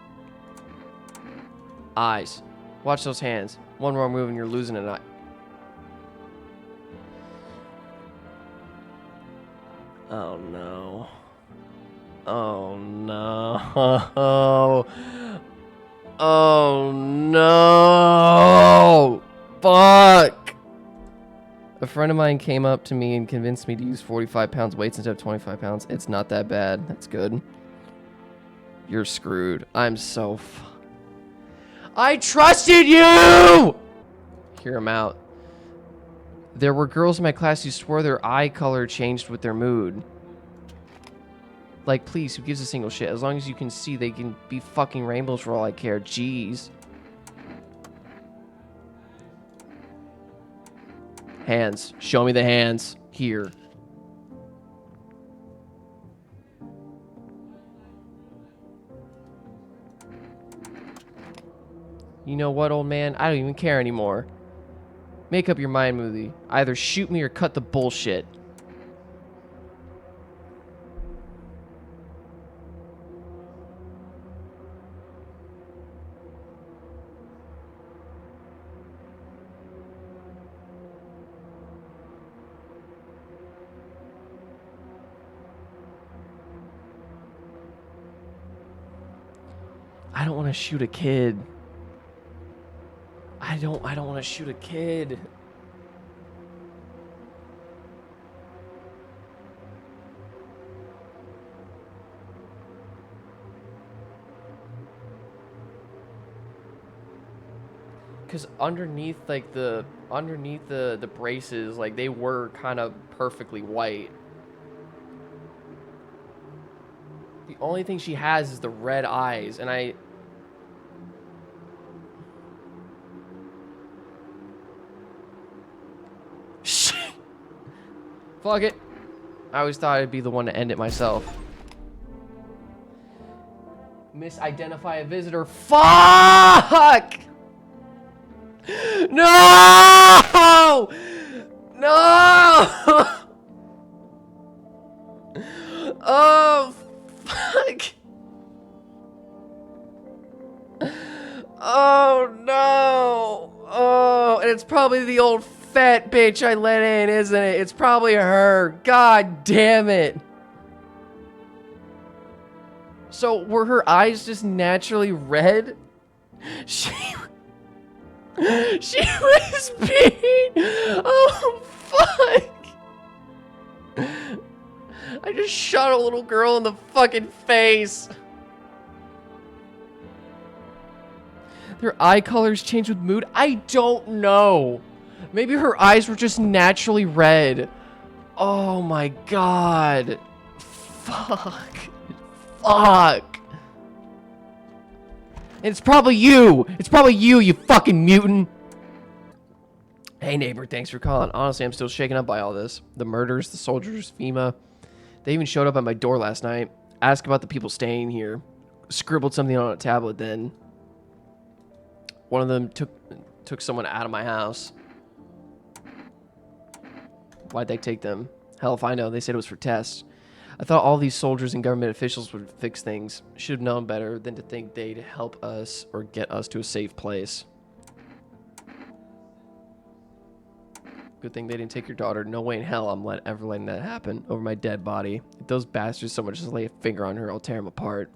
Eyes. Watch those hands. One wrong move and you're losing an eye. Oh no. Oh no. Oh no. Fuck. A friend of mine came up to me and convinced me to use 45 pounds weights instead of 25 pounds. It's not that bad. That's good. You're screwed. I'm so I trusted you! Hear him out. There were girls in my class who swore their eye color changed with their mood. Like, please, who gives a single shit? As long as you can see, they can be fucking rainbows for all I care. Jeez. Hands. Show me the hands. Here. You know what, old man? I don't even care anymore. Make up your mind, Moody. Either shoot me or cut the bullshit. I don't want to shoot a kid. I don't want to shoot a kid. Cause underneath the braces, like they were kind of perfectly white. The only thing she has is the red eyes, and fuck it. I always thought I'd be the one to end it myself. Misidentify a visitor. Fuck! No! No! Oh, fuck. Oh, no. Oh, and it's probably the old fat bitch I let in, isn't it? It's probably her. God damn it. So, were her eyes just naturally red? She was being... Oh, fuck. I just shot a little girl in the fucking face. Their eye colors change with mood? I don't know. Maybe her eyes were just naturally red. Oh my god. Fuck. Fuck. It's probably you. It's probably you, you fucking mutant. Hey, neighbor, thanks for calling. Honestly, I'm still shaken up by all this. The murders, the soldiers, FEMA. They even showed up at my door last night. Asked about the people staying here. Scribbled something on a tablet then. One of them took someone out of my house. Why'd they take them? Hell if I know. They said it was for tests. I thought all these soldiers and government officials would fix things. Should have known better than to think they'd help us or get us to a safe place. Good thing they didn't take your daughter. No way in hell I'm ever letting that happen over my dead body. If those bastards so much as lay a finger on her, I'll tear them apart.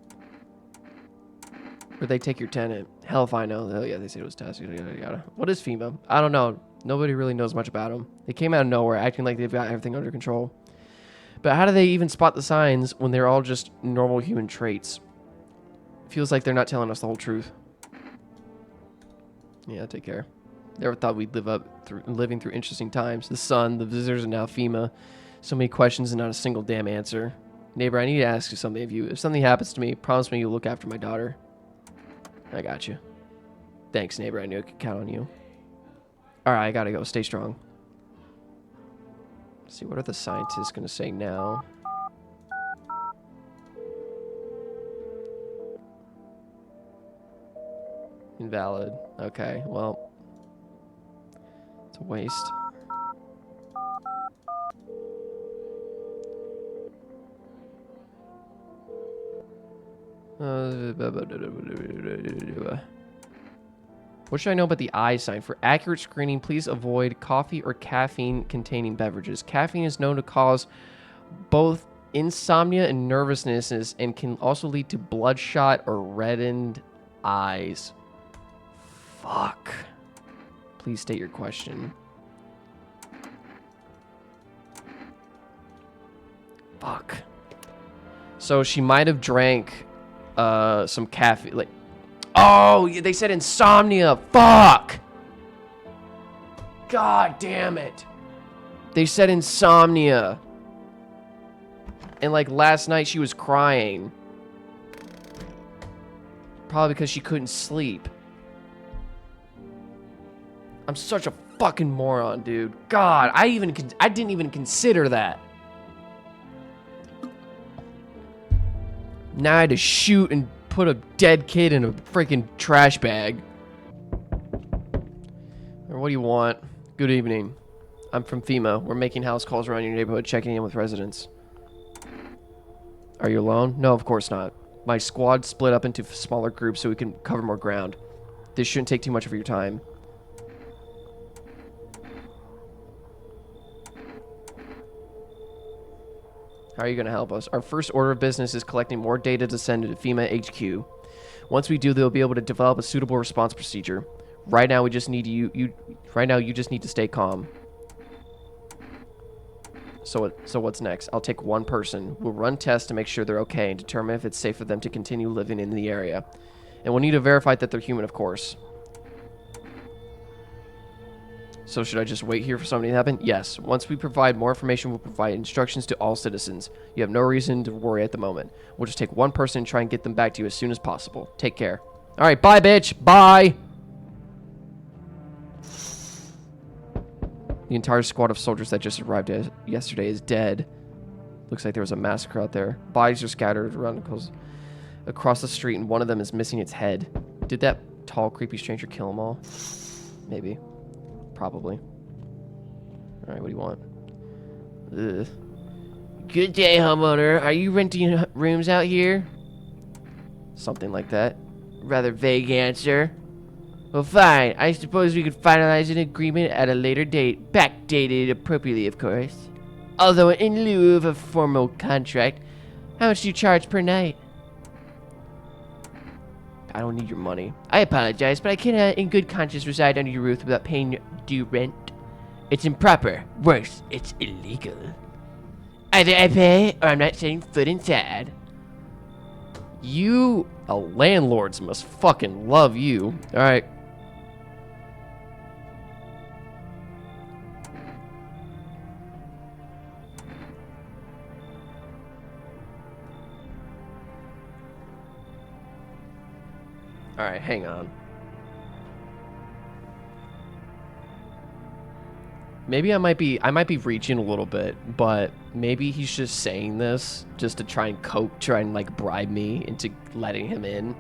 Or they take your tenant. Hell if I know. Oh yeah, they said it was tests. Yada, yada, yada. What is FEMA? I don't know. Nobody really knows much about them. They came out of nowhere acting like they've got everything under control. But how do they even spot the signs when they're all just normal human traits? Feels like they're not telling us the whole truth. Yeah, take care. Never thought we'd living through interesting times. The sun, the visitors, and now FEMA. So many questions and not a single damn answer. Neighbor, I need to ask you something of you. If something happens to me, promise me you'll look after my daughter. I got you. Thanks, neighbor. I knew I could count on you. Alright, I gotta go. Stay strong. Let's see, what are the scientists gonna say now? Invalid. Okay, well. It's a waste. What should I know about the eye sign? For accurate screening, please avoid coffee or caffeine-containing beverages. Caffeine is known to cause both insomnia and nervousness and can also lead to bloodshot or reddened eyes. Fuck. Please state your question. Fuck. So she might have drank some caffeine. Like, oh, they said insomnia. Fuck. God damn it. They said insomnia. And like last night she was crying. Probably because she couldn't sleep. I'm such a fucking moron, dude. God, I didn't even consider that. Now I had to shoot and put a dead kid in a freaking trash bag. Or what do you want? Good evening. I'm from FEMA. We're making house calls around your neighborhood, checking in with residents. Are you alone? No, of course not. My squad split up into smaller groups so we can cover more ground. This shouldn't take too much of your time. How are you going to help us? Our first order of business is collecting more data to send to FEMA HQ. Once we do, they'll be able to develop a suitable response procedure. Right now, we just need right now, you just need to stay calm. So what's next? I'll take one person. We'll run tests to make sure they're okay and determine if it's safe for them to continue living in the area. And we'll need to verify that they're human, of course. So should I just wait here for something to happen? Yes. Once we provide more information, we'll provide instructions to all citizens. You have no reason to worry at the moment. We'll just take one person and try and get them back to you as soon as possible. Take care. All right, bye, bitch. Bye. The entire squad of soldiers that just arrived yesterday is dead. Looks like there was a massacre out there. Bodies are scattered around across the street, and one of them is missing its head. Did that tall, creepy stranger kill them all? Maybe. Probably. Alright, what do you want? Ugh. Good day, homeowner. Are you renting rooms out here? Something like that. Rather vague answer. Well, fine. I suppose we could finalize an agreement at a later date. Backdated appropriately, of course. Although in lieu of a formal contract, how much do you charge per night? I don't need your money. I apologize, but I cannot in good conscience reside under your roof without paying due rent. It's improper. Worse, it's illegal. Either I pay, or I'm not setting foot inside. You landlords must fucking love you. Alright. All right, hang on. Maybe I might be reaching a little bit, but maybe he's just saying this just to try and like bribe me into letting him in.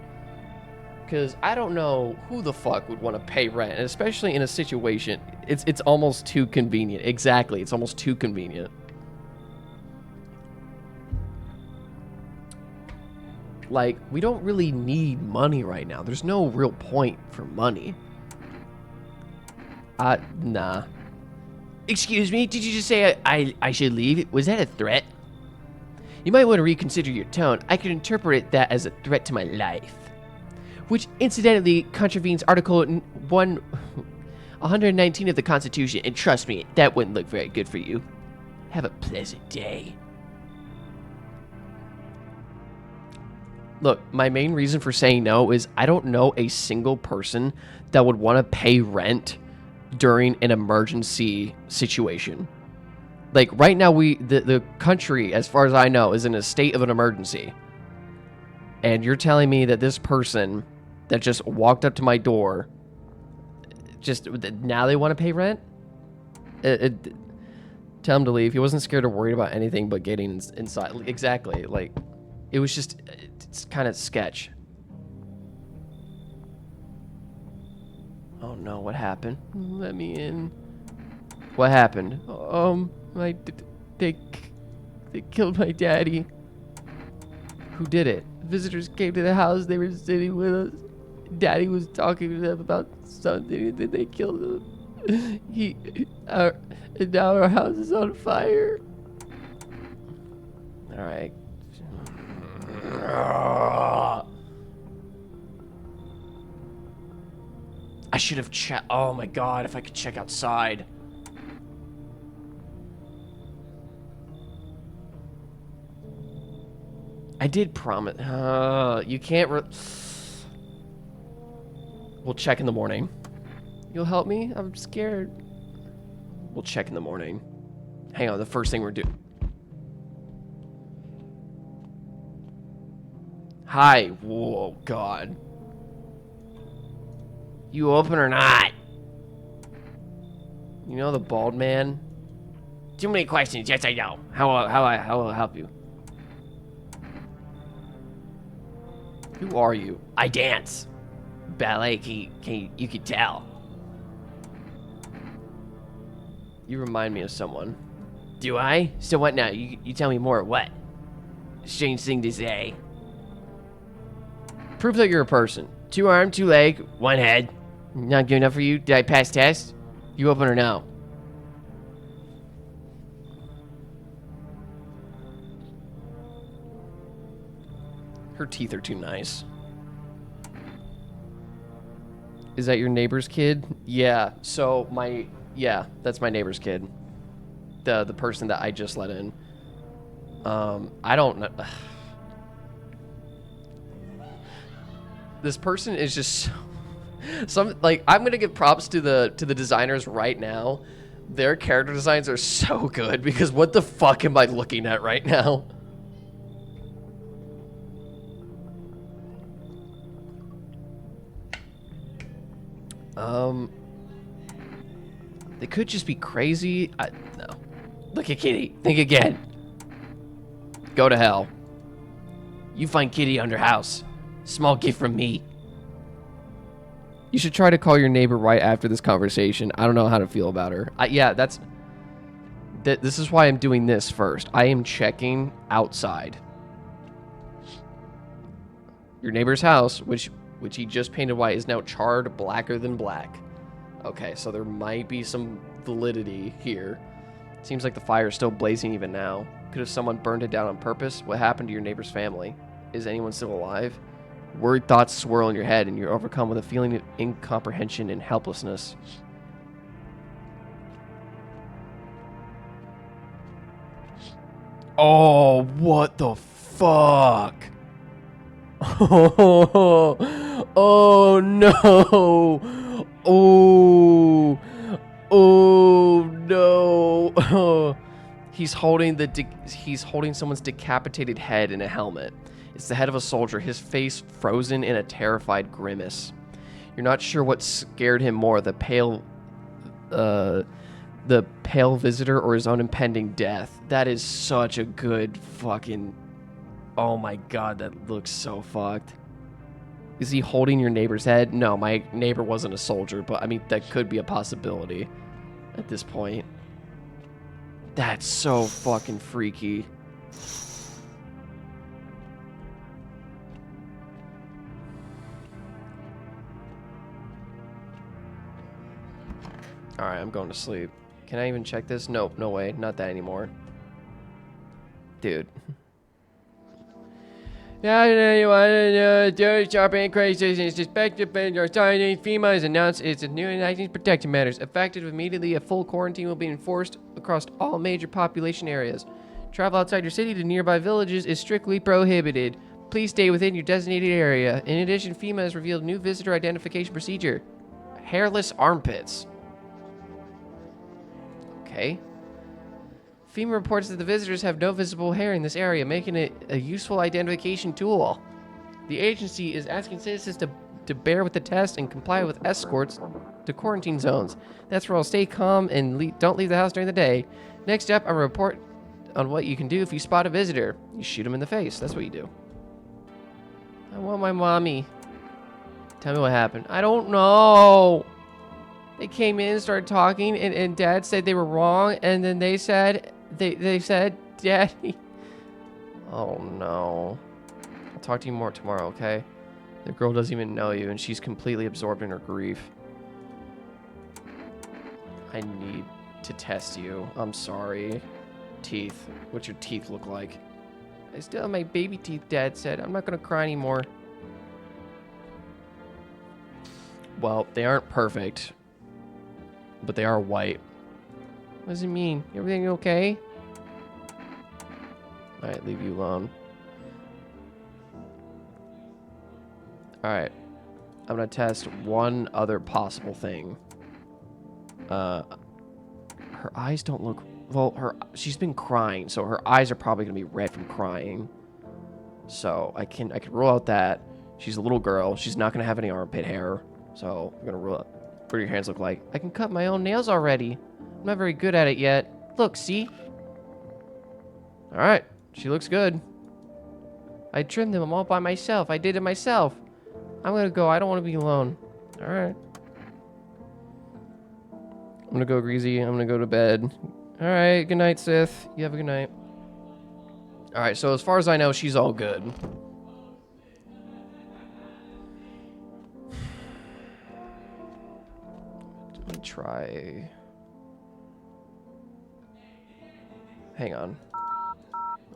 Because I don't know who the fuck would want to pay rent, and especially in a situation, it's almost too convenient. Exactly, it's almost too convenient. Like, we don't really need money right now. There's no real point for money. Nah. Excuse me, did you just say I should leave? Was that a threat? You might want to reconsider your tone. I could interpret that as a threat to my life. Which, incidentally, contravenes Article 119 of the Constitution, and trust me, that wouldn't look very good for you. Have a pleasant day. Look, my main reason for saying no is I don't know a single person that would want to pay rent during an emergency situation. Like, right now, the country, as far as I know, is in a state of an emergency. And you're telling me that this person that just walked up to my door, just now they want to pay rent? Tell him to leave. He wasn't scared or worried about anything but getting inside. Exactly. Like, it was just, it's kind of sketch. Oh no, what happened? Let me in. What happened? They killed my daddy. Who did it? Visitors came to the house. They were sitting with us. Daddy was talking to them about something, and then they killed him. And now our house is on fire. All right. I should have checked. Oh my god, if I could check outside. I did promise. You can't. We'll check in the morning. You'll help me? I'm scared. We'll check in the morning. Hang on, the first thing we're doing. Hi. Whoa, God. You open or not? You know the bald man? Too many questions. Yes, I know. How will I help you? Who are you? I dance. Ballet, you can tell. You remind me of someone. Do I? So what now? You tell me more. What? Strange thing to say. Prove that you're a person. 2 arm, 2 leg, 1 head. Not good enough for you? Did I pass test? You open or no? Her teeth are too nice. Is that your neighbor's kid? Yeah. So that's my neighbor's kid. The person that I just let in. I don't know. This person is just I'm gonna give props to the designers right now. Their character designs are so good because what the fuck am I looking at right now? They could just be crazy. No. Look at Kitty. Think again. Go to hell. You find Kitty under house. Small gift from me. You should try to call your neighbor right after this conversation. I don't know how to feel about her. This is why I'm doing this first. I am checking outside. Your neighbor's house, which he just painted white, is now charred blacker than black. Okay, so there might be some validity here. Seems like the fire is still blazing even now. Could have someone burned it down on purpose? What happened to your neighbor's family? Is anyone still alive? Worried thoughts swirl in your head, and you're overcome with a feeling of incomprehension and helplessness. Oh, what the fuck? Oh no. Oh no. He's holding someone's decapitated head in a helmet. It's the head of a soldier, his face frozen in a terrified grimace. You're not sure what scared him more, the pale visitor or his own impending death. That is such a good fucking... Oh my god, that looks so fucked. Is he holding your neighbor's head? No, my neighbor wasn't a soldier, but I mean, that could be a possibility at this point. That's so fucking freaky. Alright, I'm going to sleep. Can I even check this? Nope, no way. Not that anymore. Dude. Sharp increases in suspected vendors. FEMA has announced its new enacting protective measures. Effective immediately, a full quarantine will be enforced across all major population areas. Travel outside your city to nearby villages is strictly prohibited. Please stay within your designated area. In addition, FEMA has revealed new visitor identification procedure. Hairless armpits. Okay. FEMA reports that the visitors have no visible hair in this area, making it a useful identification tool. The agency is asking citizens to bear with the test and comply with escorts to quarantine zones. That's where I'll stay calm and don't leave the house during the day. Next up, a report on what you can do if you spot a visitor. You shoot him in the face. That's what you do. I want my mommy. Tell me what happened. I don't know. They came in and started talking, and Dad said they were wrong, and then they said, they said, Daddy. Oh, no. I'll talk to you more tomorrow, okay? The girl doesn't even know you, and she's completely absorbed in her grief. I need to test you. I'm sorry. Teeth. What's your teeth look like? I still have my baby teeth, Dad said. I'm not going to cry anymore. Well, they aren't perfect, but they are white. What does it mean? Everything okay? Alright, leave you alone. Alright. I'm gonna test one other possible thing. Her eyes don't look... Well, she's been crying, so her eyes are probably gonna be red from crying. So, I can rule out that. She's a little girl. She's not gonna have any armpit hair. So, I'm gonna rule out... What do your hands look like? I can cut my own nails already. I'm not very good at it yet. Look, see? Alright. She looks good. I trimmed them all by myself. I did it myself. I'm gonna go. I don't want to be alone. Alright. I'm gonna go, Greasy. I'm gonna go to bed. Alright. Good night, Sith. You have a good night. Alright, so as far as I know, she's all good. Let me try... Hang on.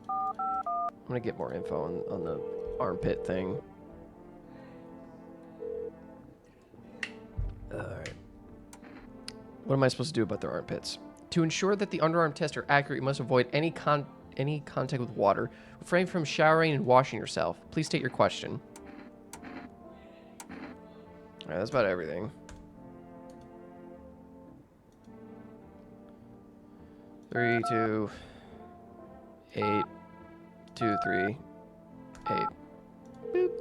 I'm gonna get more info on the armpit thing. Alright. What am I supposed to do about their armpits? To ensure that the underarm tests are accurate, you must avoid any contact with water. Refrain from showering and washing yourself. Please state your question. Alright, that's about everything. 3, 2, 8, 2, 3, 8. Boop.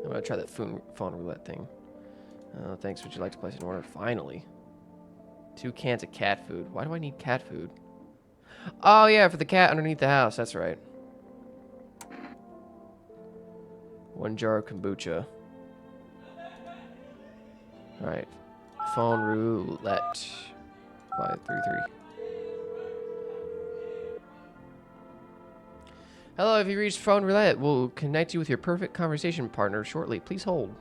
I'm gonna try that phone roulette thing. Oh, thanks. Would you like to place an order? Finally. 2 cans of cat food. Why do I need cat food? Oh, yeah, for the cat underneath the house. That's right. 1 jar of kombucha. Alright. Phone roulette. 5, 3, 3. Hello, if you reached phone roulette, we'll connect you with your perfect conversation partner shortly. Please hold.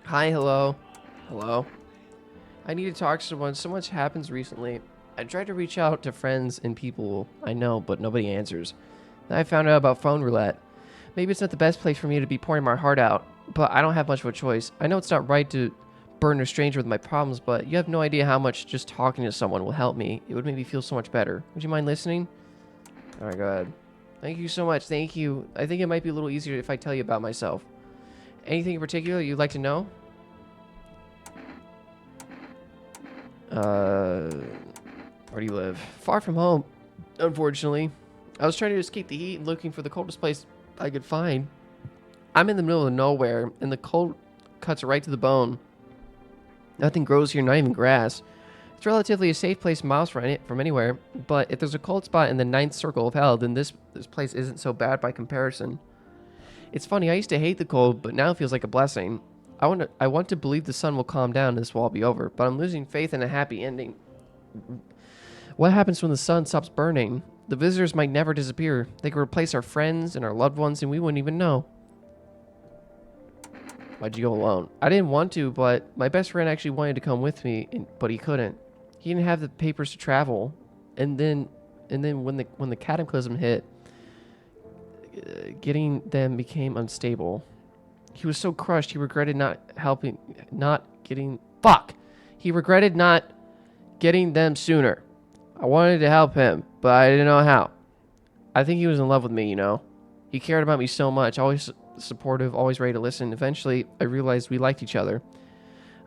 Hi, hello. Hello. I need to talk to someone. So much happens recently. I tried to reach out to friends and people I know, but nobody answers. Then I found out about phone roulette. Maybe it's not the best place for me to be pouring my heart out, but I don't have much of a choice. I know it's not right to burden a stranger with my problems, but you have no idea how much just talking to someone will help me. It would make me feel so much better. Would you mind listening? All right, go ahead. Thank you so much. Thank you. I think it might be a little easier if I tell you about myself. Anything in particular you'd like to know? Where do you live? Far from home, unfortunately. I was trying to escape the heat and looking for the coldest place I could find. I'm in the middle of nowhere, and the cold cuts right to the bone. Nothing grows here, not even grass. It's relatively a safe place miles from anywhere, but if there's a cold spot in the ninth circle of hell, then this place isn't so bad by comparison. It's funny, I used to hate the cold, but now it feels like a blessing. I want to believe the sun will calm down and this will all be over, but I'm losing faith in a happy ending. What happens when the sun stops burning? The visitors might never disappear. They could replace our friends and our loved ones, and we wouldn't even know. Why'd you go alone? I didn't want to, but my best friend actually wanted to come with me, but he couldn't. He didn't have the papers to travel. And then when the cataclysm hit, getting them became unstable. He was so crushed, he regretted He regretted not getting them sooner. I wanted to help him, but I didn't know how. I think he was in love with me, you know. He cared about me so much, always supportive, always ready to listen. Eventually, I realized we liked each other.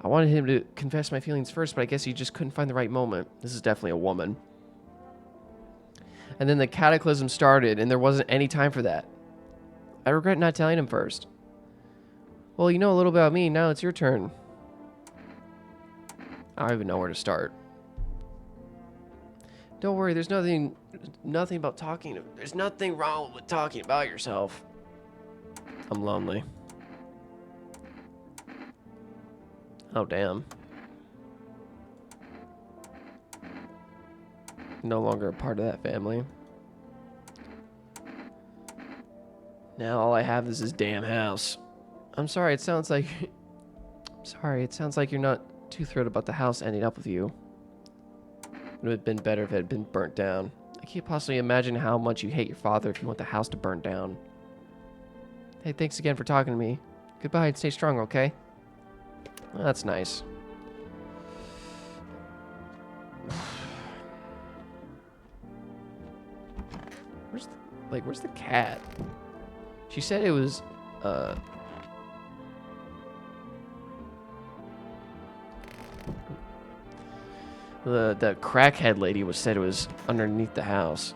I wanted him to confess my feelings first, but I guess he just couldn't find the right moment. This is definitely a woman. And then the cataclysm started, and there wasn't any time for that. I regret not telling him first. Well, you know a little about me. Now it's your turn. I don't even know where to start. Don't worry, there's nothing about talking. There's nothing wrong with talking about yourself. I'm lonely. Oh, damn. No longer a part of that family. Now all I have is this damn house. I'm sorry, it sounds like... it sounds like you're not too thrilled about the house ending up with you. It would have been better if it had been burnt down. I can't possibly imagine how much you hate your father if you want the house to burn down. Hey, thanks again for talking to me. Goodbye and stay strong, okay? Well, that's nice. Where's the cat? She said it was, the crackhead lady said it was underneath the house.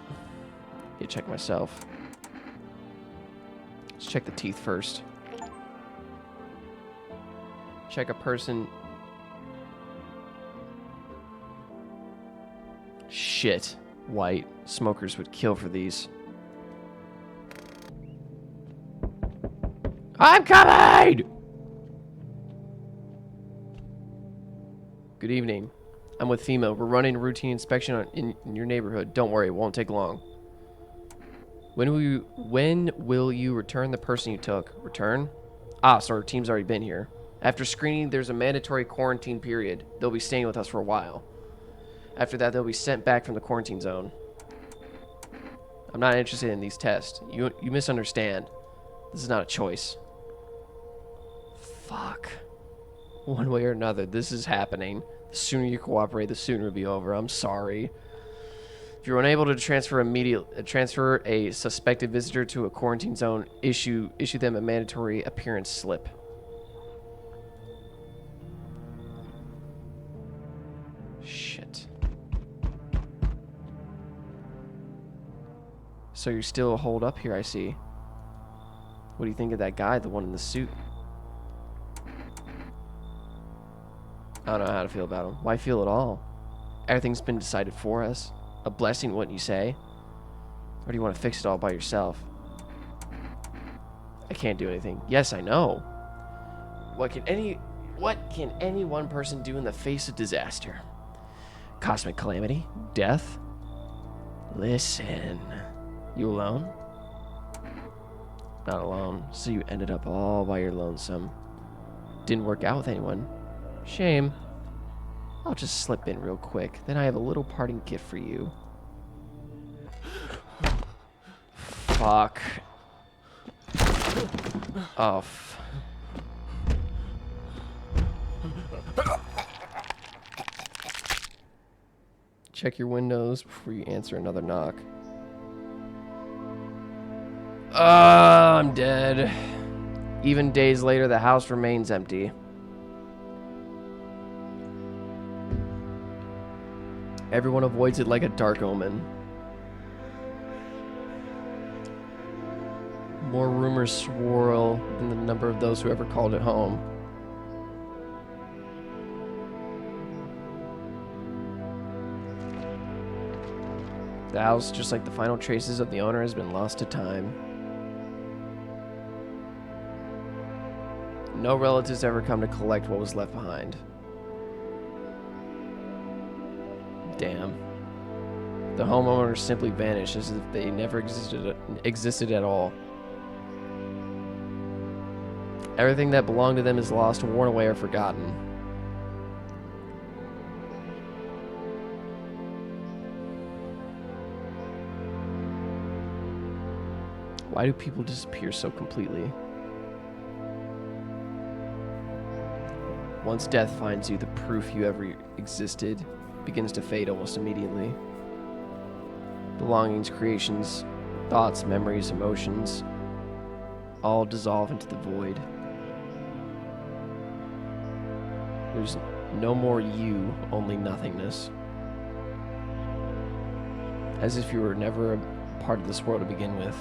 Yeah, check myself. Let's check the teeth first. Check a person. Shit. White. Smokers would kill for these. I'm coming! Good evening. I'm with FEMA. We're running a routine inspection in your neighborhood. Don't worry, it won't take long. When will you return the person you took? Return? Ah, so our team's already been here. After screening, there's a mandatory quarantine period. They'll be staying with us for a while. After that, they'll be sent back from the quarantine zone. I'm not interested in these tests. You misunderstand. This is not a choice. Fuck. One way or another, this is happening. The sooner you cooperate, the sooner it'll be over. I'm sorry. If you're unable to transfer a suspected visitor to a quarantine zone, issue them a mandatory appearance slip. Shit. So you're still holed up here, I see. What do you think of that guy, the one in the suit? I don't know how to feel about him. Why feel at all? Everything's been decided for us. A blessing, wouldn't you say? Or do you want to fix it all by yourself? I can't do anything. Yes, I know. What can any one person do in the face of disaster? Cosmic calamity? Death? Listen. You alone? Not alone. So you ended up all by your lonesome. Didn't work out with anyone. Shame. I'll just slip in real quick. Then I have a little parting gift for you. Fuck. Oh. Check your windows before you answer another knock. I'm dead. Even days later, the house remains empty. Everyone avoids it like a dark omen. More rumors swirl in the number of those who ever called it home. The house, just like the final traces of the owner, has been lost to time. No relatives ever come to collect what was left behind. Damn. The homeowners simply vanished as if they never existed at all. Everything that belonged to them is lost, worn away, or forgotten. Why do people disappear so completely? Once death finds you, the proof you ever existed begins to fade almost immediately. Belongings, creations, thoughts, memories, emotions, all dissolve into the void. There's no more you, only nothingness. As if you were never a part of this world to begin with.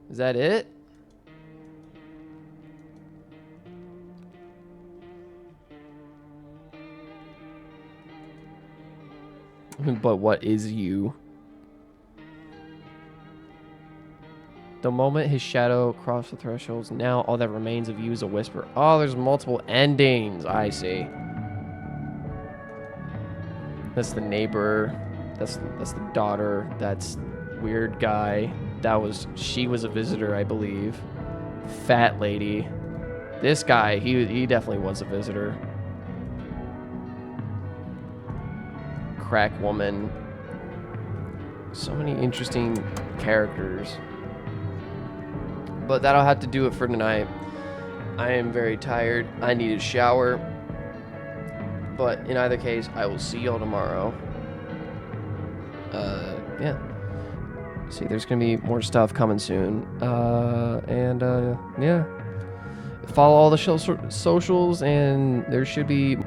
Is that it? But what is you? The moment his shadow crossed the thresholds, now all that remains of you is a whisper. Oh, there's multiple endings. I see. That's the neighbor. That's the daughter. That's weird guy. She was a visitor, I believe. Fat lady. This guy, he definitely was a visitor. Crack woman. So many interesting characters. But that'll have to do it for tonight. I am very tired. I need a shower. But in either case, I will see y'all tomorrow. Yeah. See, there's gonna be more stuff coming soon. Yeah. Follow all the socials, and there should be